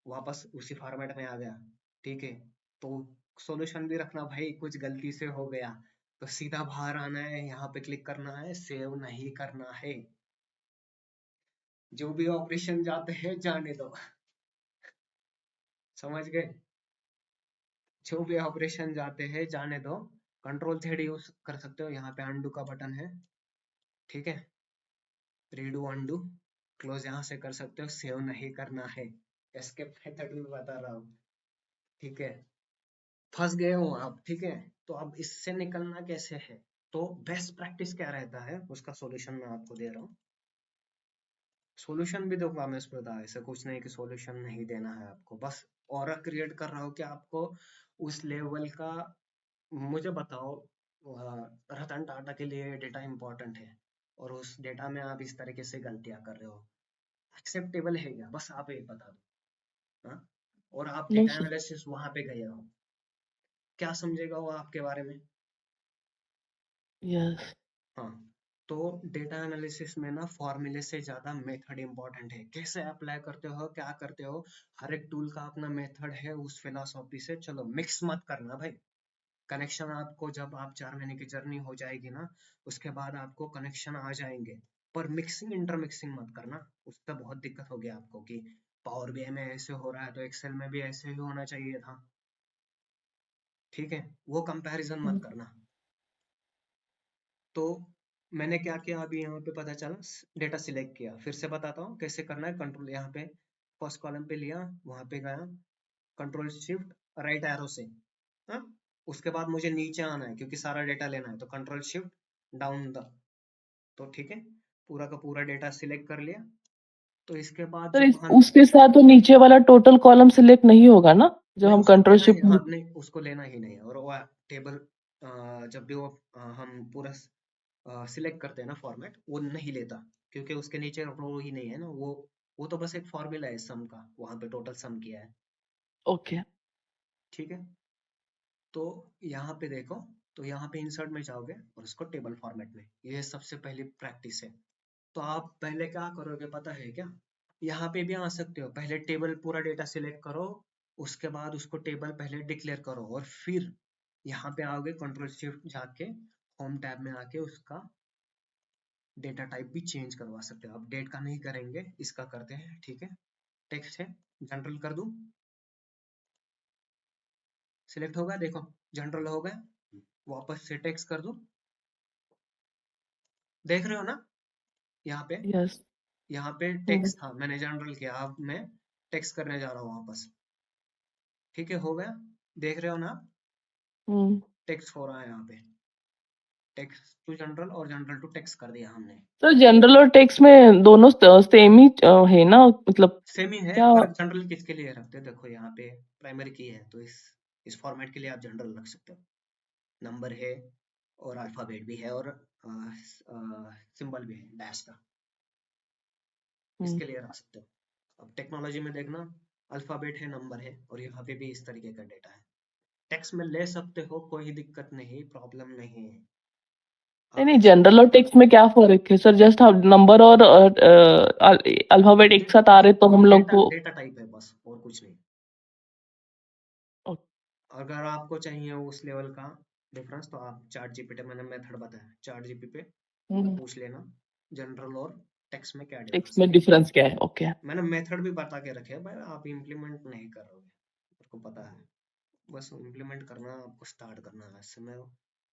वापस उसी फॉर्मेट में आ गया। ठीक है, तो सॉल्यूशन भी रखना भाई, कुछ गलती से हो गया तो सीधा बाहर आना है, यहाँ पे क्लिक करना है, सेव नहीं करना है। जो भी ऑपरेशन जाते हैं जाने दो। समझ गए? जो भी ऑपरेशन जाते हैं जाने दो। कंट्रोल थ्रेड यूज कर सकते हो, यहाँ पे अंडू का बटन है। ठीक है, रीडू अंडू, क्लोज यहाँ से कर सकते हो, सेव नहीं करना है। एस्केप मेथड भी बता रहा हूँ। ठीक है, फंस गए हो आप। ठीक है, तो अब इससे निकलना कैसे है? तो बेस्ट प्रैक्टिस क्या रहता है उसका सॉल्यूशन मैं आपको दे रहा हूँ। सॉल्यूशन भी दूंगा मैं इसमें, ऐसा कुछ नहीं कि सॉल्यूशन नहीं देना है आपको, बस ऑरा क्रिएट कर रहा हूँ कि आपको उस लेवल का। मुझे बताओ, रतन टाटा के लिए डेटा इंपॉर्टेंट है और उस डेटा में आप इस तरीके से गलतियां कर रहे हो, एक्सेप्टेबल है क्या? बस आप एक बता दो। हाँ? और आप नो डेटा सर। एनालिसिस वहां पे गए हो, क्या समझेगा वो आपके बारे में? यस। हाँ, तो डेटा एनालिसिस में ना फॉर्मूले से ज्यादा मेथड इंपॉर्टेंट है, कैसे अप्लाई करते हो, क्या करते हो। हर एक टूल का अपना मेथड है, उस फिलोसॉफी से चलो, मिक्स मत करना भाई। कनेक्शन आपको जब आप 4 महीने की जर्नी हो जाएगी ना, उसके बाद आपको कनेक्शन आ जाएंगे, पर मिक्सिंग इंटरमिक्सिंग मत करना, उससे बहुत दिक्कत होगी आपको कि पावर बीआई में ऐसे हो रहा है तो एक्सेल में भी ऐसे ही होना चाहिए था। ठीक है, वो कंपैरिजन मत करना। तो मैंने क्या किया अभी यहाँ पे पता चला, डेटा सिलेक्ट किया, फिर से बताता हूँ कैसे करना है। कंट्रोल यहाँ पे फर्स्ट कॉलम पे लिया, वहां पे गया, कंट्रोल शिफ्ट राइट एरो से। हाँ, उसके बाद मुझे नीचे आना है क्योंकि सारा डेटा लेना है, तो कंट्रोल शिफ्ट डाउन द। तो ठीक है, पूरा का पूरा डेटा सिलेक्ट कर लिया। तो इसके बाद सर जब हम, उसके साथ तो नीचे वाला टोटल कॉलम सिलेक्ट नहीं होगा ना, जब नहीं हम उसको कंट्रोल लेना ही, शिफ्ट? हाँ नहीं उसको लेना ही नहीं है। और वो टेबल जब भी वो हम पूरा सिलेक्ट करते हैं ना फॉर्मेट, वो नहीं लेता क्योंकि उसके नीचे रो ही नहीं है ना, वो तो बस एक फॉर्मूला है सम का, वहां पे टोटल सम किया है। ओके। ठीक है, तो यहाँ पे देखो, तो यहाँ पे इंसर्ट में जाओगे और उसको टेबल फॉर्मेट में, ये सबसे पहली प्रैक्टिस है। तो आप पहले क्या करोगे पता है क्या? यहाँ पे भी आ सकते हो, पहले टेबल पूरा डेटा सिलेक्ट करो, उसके बाद उसको टेबल पहले डिक्लेयर करो, और फिर यहाँ पे आओगे, कंट्रोल शिफ्ट जाके होम टैब में आके उसका डेटा टाइप भी चेंज करवा सकते हो। अपडेट का नहीं करेंगे, इसका करते हैं। ठीक है, टेक्स्ट है, जनरल कर दूं, सिलेक्ट होगा, देखो जनरल हो गया, वापस से टेक्स्ट कर दूं, देख रहे हो ना? यहाँ पे, यस। यहाँ पे टेक्स्ट था, मैंने जनरल किया, अब मैं टेक्स्ट करने जा रहा हूँ वापस। ठीक है, हो गया, देख रहे हो ना? टेक्स्ट हो रहा है यहाँ पे, टेक्स्ट टू जनरल और जनरल टू टेक्स्ट कर दिया हमने। सर जनरल और टेक्स्ट में दोनों सेम ही है ना, मतलब सेम ही है, क्या? पर जनरल किसके लिए रखते हैं? देखो यहाँ पे प्राइमरी की है, तो इस फॉर्मेट के लिए आप जनरल रख सकते हो, नंबर है और अल्फाबेट भी है और सिंबल भी है डैश का, हम्म, इसके लिए रख सकते हो। अब टेक्नोलॉजी में देखना, अल्फाबेट है, नंबर है, और यहाँ पे भी इस तरीके का डेटा है। टेक्स्ट में ले सकते हो, कोई दिक्कत नहीं, प्रॉब्लम नहीं है। नहीं आप नहीं, इस जनरल और टेक्स्ट में क्या फर्क है सर? जस्ट नंबर और अल्फाबेट एक साथ आ रहे तो हम लोग डेटा को। डेटा टाइप है बस, और कुछ नहीं। ओ, अगर आपको चाहिए उस लेवल का डिफरेंस, तो आप चार्ट जीपीटी, मैंने मेथड बताया, चार्ट जीपी पे पूछ लेना जनरल और टेक्स्ट में क्या टेक्स्ट डिफरेंस है। में डिफरेंस क्या है? ओके। मैंने मेथड भी बता के रखे हैं भाई, आप इम्प्लीमेंट नहीं करोगे, मेरे को पता है, बस इम्प्लीमेंट करना, आपको स्टार्ट करना है इससे मैं,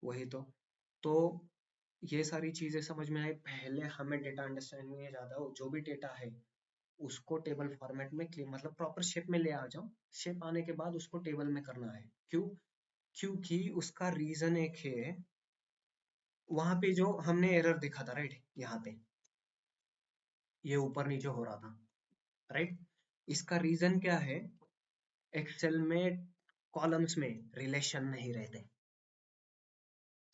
वही तो ये सारी चीजें समझ में आई। पहले हमें डेटा अंडरस्टैंडिंग में ज्यादा हो, जो भी डेटा है उसको टेबल फॉर्मेट में क्लियर, मतलब प्रॉपर शेप में ले आ जाओ। शेप आने के बाद उसको टेबल में करना है, क्यों? क्योंकि उसका रीजन एक है, वहां पे जो हमने एरर देखा था, राइट, यहाँ पे ये ऊपर नीचे हो रहा था, राइट, इसका रीजन क्या है? एक्सेल में कॉलम्स में रिलेशन नहीं रहते,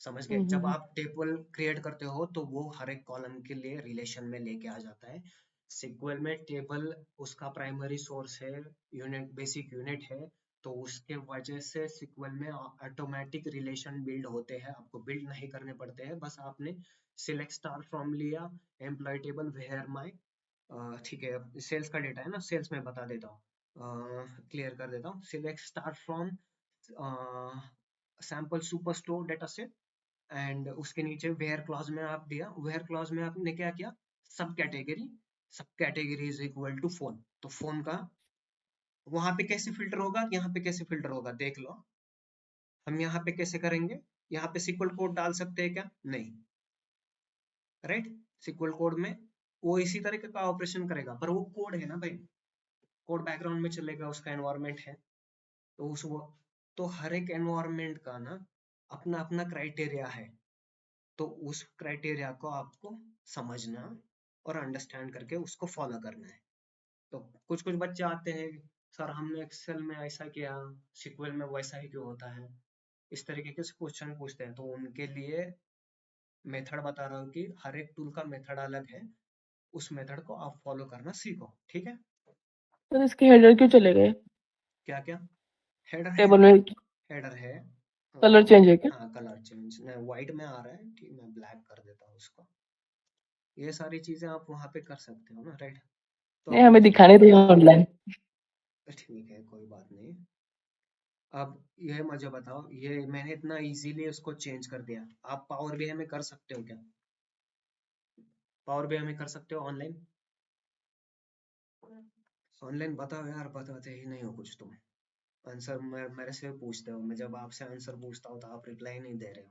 समझ गए? जब आप टेबल क्रिएट करते हो तो वो हर एक कॉलम के लिए रिलेशन में लेके आ जाता है। सीक्वल में टेबल उसका प्राइमरी सोर्स है, यूनिट बेसिक यूनिट है, तो उसके वजह से सीक्वल में ऑटोमेटिक रिलेशन बिल्ड होते हैं, आपको बिल्ड नहीं करने पड़ते हैं, बस आपने सिलेक्ट स्टार फ्रॉम लिया, एम्प्लॉय टेबल वेयर माई, ठीक है, सेल्स का डेटा है ना, सेल्स में बता देता हूँ, क्लियर कर देता हूँ, select star from sample super store data set, and उसके नीचे वेयर क्लॉज में आप दिया, वेयर क्लॉज में आपने क्या किया, सब category is equal to phone, तो फोन का वहां पे कैसे फिल्टर होगा, यहाँ पे कैसे फिल्टर होगा देख लो, हम यहाँ पे कैसे करेंगे, यहाँ पे सिक्वल कोड डाल सकते हैं क्या, नहीं, राइट, सिक्वल कोड में वो इसी तरीके का ऑपरेशन करेगा, पर वो कोड है ना भाई, कोड बैकग्राउंड में चलेगा, उसका एनवायरमेंट है, तो उस वो तो हर एक एनवायरमेंट का ना अपना अपना क्राइटेरिया है, तो उस क्राइटेरिया को आपको समझना और अंडरस्टैंड करके उसको फॉलो करना है। तो कुछ कुछ बच्चे आते हैं, सर हमने एक्सेल में ऐसा किया, सीक्वल में वैसा ही क्यों होता है, इस तरीके के क्वेश्चन पूछते हैं, तो उनके लिए मेथड बता रहा हूँ कि हर एक टूल का मेथड अलग है, उस मेथड को आप फॉलो करना सीखो, ठीक है? सर इसके हेडर क्यों चले गए? क्या क्या हेडर है, टेबल में हेडर है, कलर चेंज है क्या? हाँ कलर चेंज, व्हाइट में आ रहा है, ठीक, मैं ब्लैक कर देता हूँ उसको, ये सारी चीजें आप वहां पे कर सकते हो ना, राइट? तो नहीं, अब हमें दिखाने दे ऑनलाइन। ठीक है, कोई बात नहीं। अब ये मुझे बताओ, ये मैंने इतना इजीली उसको चेंज कर दिया, आप पावर बीआई में कर सकते हो क्या, पावर बीआई में कर सकते हो ऑनलाइन, ऑनलाइन बताओ यार, बताते ही नहीं हो कुछ तुम, आंसर मेरे से पूछते हो, मैं जब आपसे आंसर पूछता हूँ तो आप रिप्लाई नहीं दे रहे हो।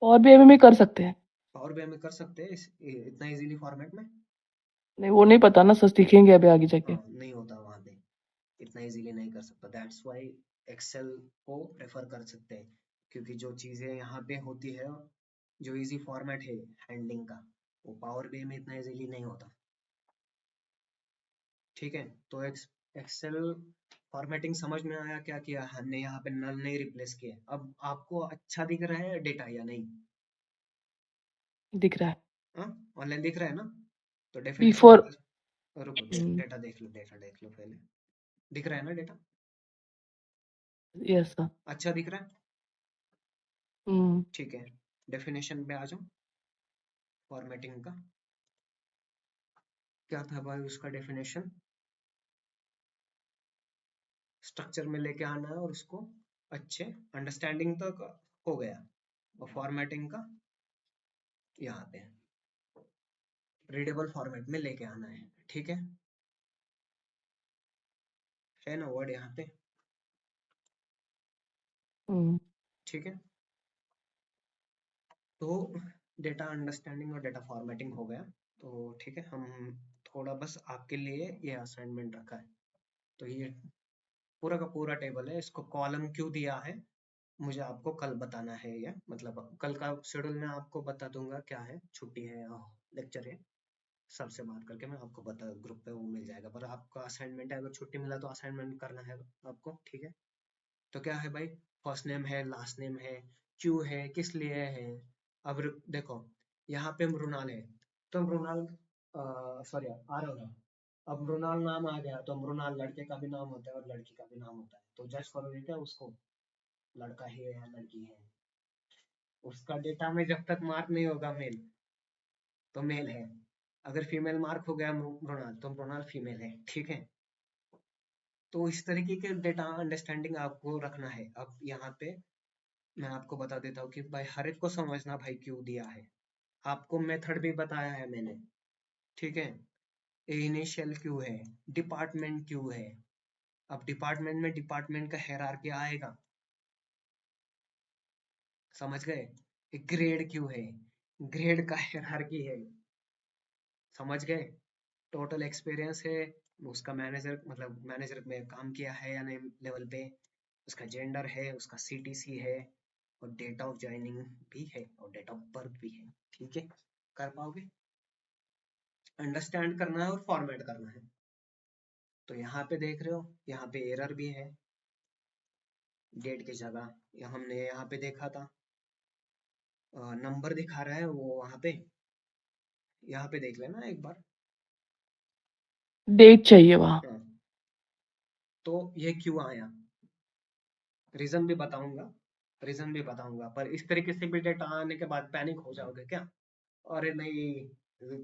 और भी हमें कर सकते हैं। पावर बीआई में कर सकते हैं इतना इजीली फॉर्मेट में, नहीं, वो नहीं पता ना सर, सीखेंगे अभी आगे जाके। हाँ नहीं होता वहां पे, इतना इजीली नहीं कर सकता, दैट्स व्हाई एक्सेल को प्रेफर कर सकते हैं, क्योंकि जो चीजें यहाँ पे होती है, जो इजी फॉर्मेट है हैंडलिंग का, वो पावर बीआई में इतना इजीली नहीं होता, ठीक है? तो एक्सेल फॉर्मेटिंग समझ में आया, क्या किया हमने यहाँ पे, नल नहीं रिप्लेस किए, अब आपको अच्छा दिख रहा है डेटा या नहीं, दिख रहा है। हाँ ऑनलाइन दिख रहा है ना, तो डेफिनेशन बिफोर। रुको, डेटा देख लो, डेटा देख लो पहले, दिख रहा है ना डेटा, यस सर। अच्छा दिख रहा है, हम्म। ठीक है, डेफिनेशन पे आ जाओ, फॉर्मेटिंग का क्या था भाई, उसका डेफिनेशन स्ट्रक्चर में लेके आना है और उसको अच्छे अंडरस्टैंडिंग तक हो गया, और फॉर्मेटिंग का यहाँ पे रीडेबल फॉर्मेट में लेके आना है, ठीक है ना वर्ड यहाँ पे, हम्म। ठीक है? तो डेटा अंडरस्टैंडिंग और डेटा फॉर्मेटिंग हो गया, तो ठीक है, हम थोड़ा बस आपके लिए ये असाइनमेंट रखा है, तो ये पूरा का पूरा टेबल है, इसको कॉलम क्यों दिया है मुझे आपको कल बताना है, ये मतलब कल का शेड्यूल में आपको बता दूंगा क्या है, छुट्टी है या लेक्चर है, सबसे बात करके मैं आपको बता, ग्रुप पे वो मिल जाएगा, पर आपका असाइनमेंट है, अगर छुट्टी मिला तो असाइनमेंट करना है आपको, ठीक है? तो क्या है भाई, फर्स्ट नेम है, लास्ट नेम है, क्यों है, किस लिए है, अब देखो यहाँ पे मृणाल है, तो मृणाल, सॉरी आरव है, अब मृणाल नाम आ गया तो मृणाल लड़के का भी नाम होता है और लड़की का भी नाम होता है, तो जज करोगे क्या उसको, लड़का है या लड़की है, उसका डेटा में जब तक मार्क नहीं होगा मेल, तो मेल है, अगर फीमेल मार्क हो गया मृणाल, तो मृणाल फीमेल है, ठीक है? तो इस तरीके के डेटा अंडरस्टैंडिंग आपको रखना है। अब यहाँ पे मैं आपको बता देता हूँ कि भाई हर एक को समझना भाई क्यों दिया है, आपको मेथड भी बताया है मैंने, ठीक है? इनिशियल क्यों है, डिपार्टमेंट क्यों है, अब डिपार्टमेंट में डिपार्टमेंट का हायरार्की आएगा, समझ गए? एक ग्रेड क्यों है, ग्रेड का हायरार्की है, समझ गए? टोटल एक्सपीरियंस है, उसका मैनेजर मतलब मैनेजर में काम किया है या नहीं लेवल पे, उसका जेंडर है, उसका सीटीसी है, और डेट ऑफ ज्वाइनिंग भी है और डेट ऑफ बर्थ भी है, ठीक है? कर पाओगे? अंडरस्टैंड करना है और फॉर्मेट करना है, तो यहाँ पे देख रहे हो, यहाँ पे एरर भी है, डेट की जगह हमने यहाँ पे देखा था नंबर दिखा रहा है वो वहाँ पे, यहाँ पे देख लेना एक बार। डेट चाहिए वहाँ। हाँ, तो ये क्यों आया, रीजन भी बताऊंगा, पर इस तरीके से भी डेटा आने के बाद पैनिक हो जाओगे क्या? अरे नहीं,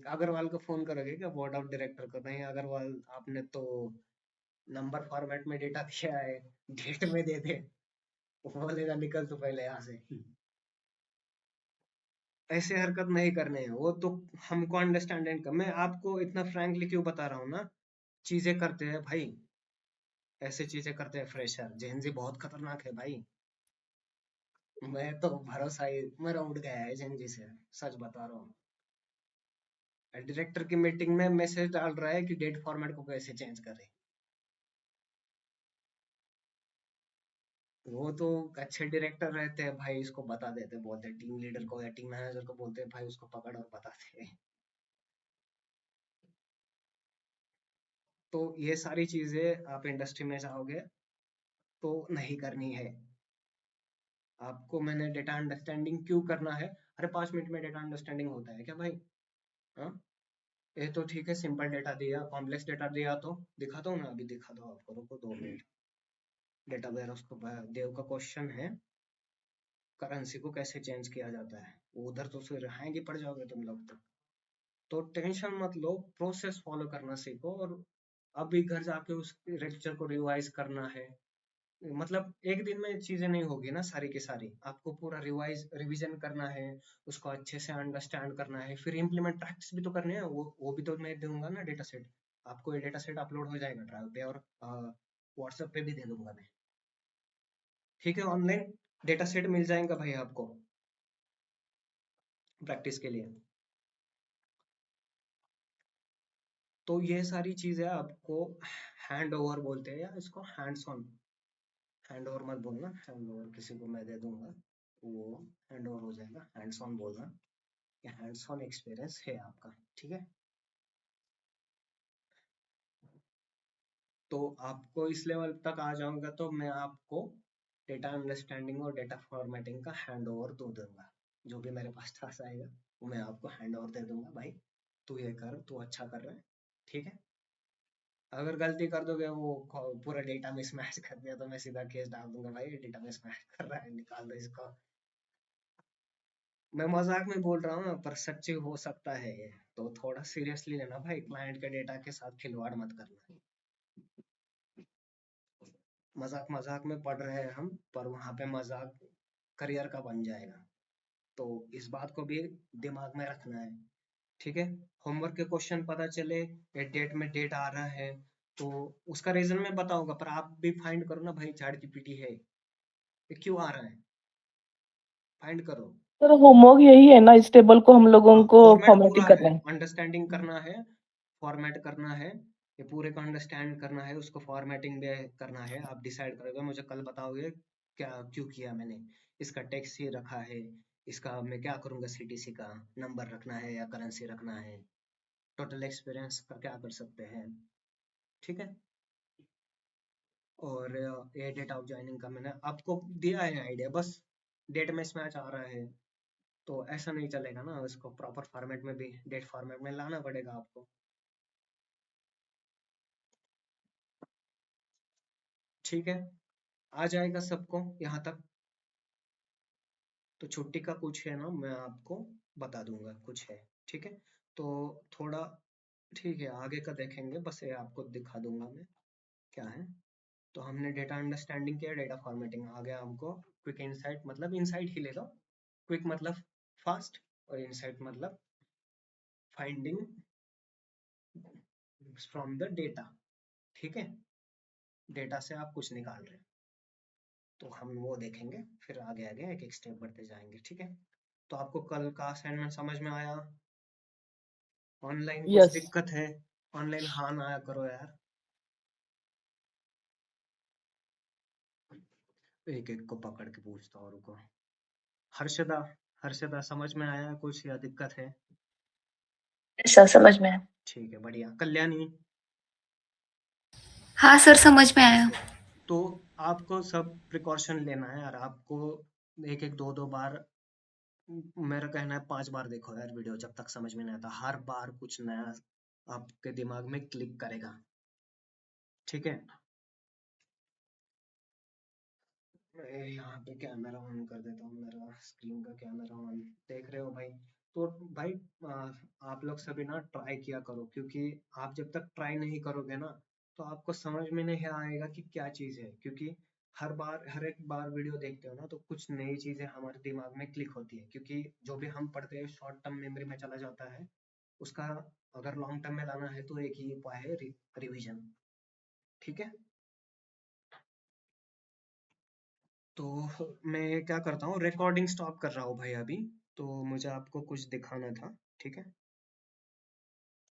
अग्रवाल को फोन करोगे क्या, बोर्ड ऑफ डायरेक्टर को? नहीं अग्रवाल, आपने तो नंबर फॉर्मेट में डेटा दिया है, डेट में दे दे। वो बोलेगा निकल तो पहले यहाँ से। ऐसे हरकत नहीं करने हैं, वो तो हमको अंडरस्टैंडिंग कर, मैं आपको इतना फ्रैंकली क्यों बता रहा हूँ ना, चीजें करते हैं भाई, ऐसे चीजें करते हैं फ्रेशर, जेनजी बहुत खतरनाक है भाई। मैं तो भरोसा ही मेरा उठ गया है जेनजी से, सच बता रहा हूँ। डायरेक्टर की मीटिंग में मैसेज डाल रहा है कि डेट फॉर्मेट को कैसे चेंज करें। वो तो अच्छे डायरेक्टर रहते हैं भाई, इसको बता देते, बोलते टीम लीडर को या टीम मैनेजर को बोलते हैं भाई उसको पकड़ और बताते हैं। तो ये सारी चीजें आप इंडस्ट्री में जाओगे तो नहीं करनी है। आपको मैंने डेटा अंडरस्टैंडिंग क्यों करना है, अरे 5 मिनट में डेटा अंडरस्टैंडिंग होता है क्या भाई? हाँ, ये तो ठीक है, सिंपल डेटा दिया, कॉम्प्लेक्स डेटा दिया तो दिखाता हूँ ना, अभी दिखा दो आपको, रुको 2 मिनट। डेटा वेयर उसको देव का क्वेश्चन है, करेंसी को कैसे चेंज किया जाता है, उधर तो फिर हैंग ही पड़ जाओगे तुम लोग तो टेंशन मत लो, प्रोसेस फॉलो करना सीखो, और अभी घर जाके उस लेक्चर को रिवाइज करना है। मतलब एक दिन में चीजें नहीं होगी ना सारी की सारी, आपको पूरा रिवीजन करना है, उसको अच्छे से अंडरस्टैंड करना है, फिर इम्प्लीमेंट प्रैक्टिस भी तो करनी है, वो भी तो मैं दूंगा ना डेटा सेट। आपको ये डेटा सेट अपलोड हो जाएगा ड्राइव पे, और व्हाट्सएप पे भी दे दूंगा मैं, ठीक है? ऑनलाइन डेटा सेट मिल जाएगा भाई आपको प्रैक्टिस के लिए। तो ये सारी चीजें आपको हैंड ओवर बोलते हैं, या इसको हैंड्स ऑन, हैंड ओवर मत बोलना, हैंड ओवर किसी को मैं दे दूंगा, वो हैंड ओवर हो जाएगा, हैंड्स ऑन बोलना, या हैंड्स ऑन एक्सपीरियंस है आपका, ठीक है? तो आपको इस लेवल तक आ जाऊंगा तो मैं आपको डेटा अंडरस्टैंडिंग और डेटा फॉर्मेटिंग का हैंड ओवर दे दूंगा, जो भी मेरे पास टास्क आएगा वो मैं आपको हैंड ओवर दे दूंगा, भाई तू ये कर, तू अच्छा कर रहा है, ठीक है? अगर गलती कर दोगे, वो पूरा डेटा मिसमैच कर दिया, तो मैं सीधा केस डाल दूंगा, भाई डेटा मिसमैच कर रहा है, निकाल दो इसको। मैं मजाक में बोल रहा हूँ पर सच्ची हो सकता है ये, तो थोड़ा सीरियसली लेना भाई, क्लाइंट के डेटा के साथ खिलवाड़ मत करना। मजाक मजाक में पढ़ रहे हैं हम, पर वहां पे मजाक करियर का बन जाएगा, तो इस बात को भी दिमाग में रखना है, ठीक है? होमवर्क के क्वेश्चन पता चले ये डेट में डेट आ रहा है, तो उसका रीजन मैं बताऊंगा, पर आप भी फाइंड करो ना भाई, चैट जीपीटी है, ये क्यों आ रहा है, फाइंड करो। सर होमवर्क यही है ना, इस टेबल को हम लोगों हाँ, को फॉर्मेट पूरा फॉर्मेटिंग है, करना है। अंडरस्टैंडिंग करना है, फॉर्मेट करना है, ये पूरे को अंडरस्टैंड करना है, उसको फॉर्मेटिंग भी करना है। आप डिसाइड करोगे, मुझे कल बताओगे क्या क्यों किया मैंने, इसका टेक्स्ट ही रखा है, इसका मैं क्या करूंगा, सीटीसी का नंबर रखना है या करेंसी रखना है, टोटल एक्सपीरियंस का क्या कर सकते हैं, ठीक है? और ये डेट ऑफ ज्वाइनिंग का मैंने आपको दिया है आइडिया, बस डेट में मैच आ रहा है तो ऐसा नहीं चलेगा ना, इसको प्रॉपर फॉर्मेट में भी डेट फॉर्मेट में लाना पड़ेगा आपको, ठीक है? आ जाएगा सबको यहाँ तक? तो छुट्टी का कुछ है ना, मैं आपको बता दूंगा कुछ है, ठीक है? तो थोड़ा ठीक है, आगे का देखेंगे, बस ये आपको दिखा दूंगा मैं क्या है। तो हमने डेटा अंडरस्टैंडिंग किया, डेटा फॉर्मेटिंग आ गया हमको, क्विक इनसाइट मतलब इनसाइट ही ले लो, क्विक मतलब फास्ट, और इनसाइट मतलब फाइंडिंग फ्रॉम द डेटा, ठीक है? डेटा से आप कुछ निकाल रहे हैं, तो हम वो देखेंगे, फिर आगे आगे एक एक स्टेप बढ़ते जाएंगे, ठीक है? तो आपको कल का असाइनमेंट समझ में आया? ऑनलाइन कुछ यस। दिक्कत है? ऑनलाइन हाँ ना आया करो यार, एक एक को पकड़ के पूछता हूँ, रुको। हर्षदा, हर्षदा समझ में आया कुछ या दिक्कत है? सर समझ में है। ठीक है, बढ़िया। कल्याणी, हाँ सर, समझ में आया। तो आपको सब प्रिकॉशन लेना है और आपको एक एक दो दो बार, मेरा कहना है 5 बार देखो यार वीडियो, जब तक समझ में नहीं आता। हर बार कुछ नया आपके दिमाग में क्लिक करेगा, ठीक है। मैं यहाँ पे कैमरा ऑन कर देता हूँ, मेरा स्क्रीन का कैमरा ऑन, देख रहे हो भाई। तो भाई आप लोग सभी ना ट्राई किया करो, क्योंकि आप जब तक ट्राई नहीं करोगे ना तो आपको समझ में नहीं आएगा कि क्या चीज़ है। क्योंकि हर एक बार वीडियो देखते हो ना तो कुछ नई चीज़ें हमारे दिमाग में क्लिक होती है, क्योंकि जो भी हम पढ़ते हैं शॉर्ट टर्म मेमोरी में चला जाता है। उसका अगर लॉन्ग टर्म में लाना है तो एक ही उपाय है, रिविजन, ठीक है। तो मैं क्या करता हूँ, रिकॉर्डिंग स्टॉप कर रहा हूँ भाई अभी। तो मुझे आपको कुछ दिखाना था, ठीक है।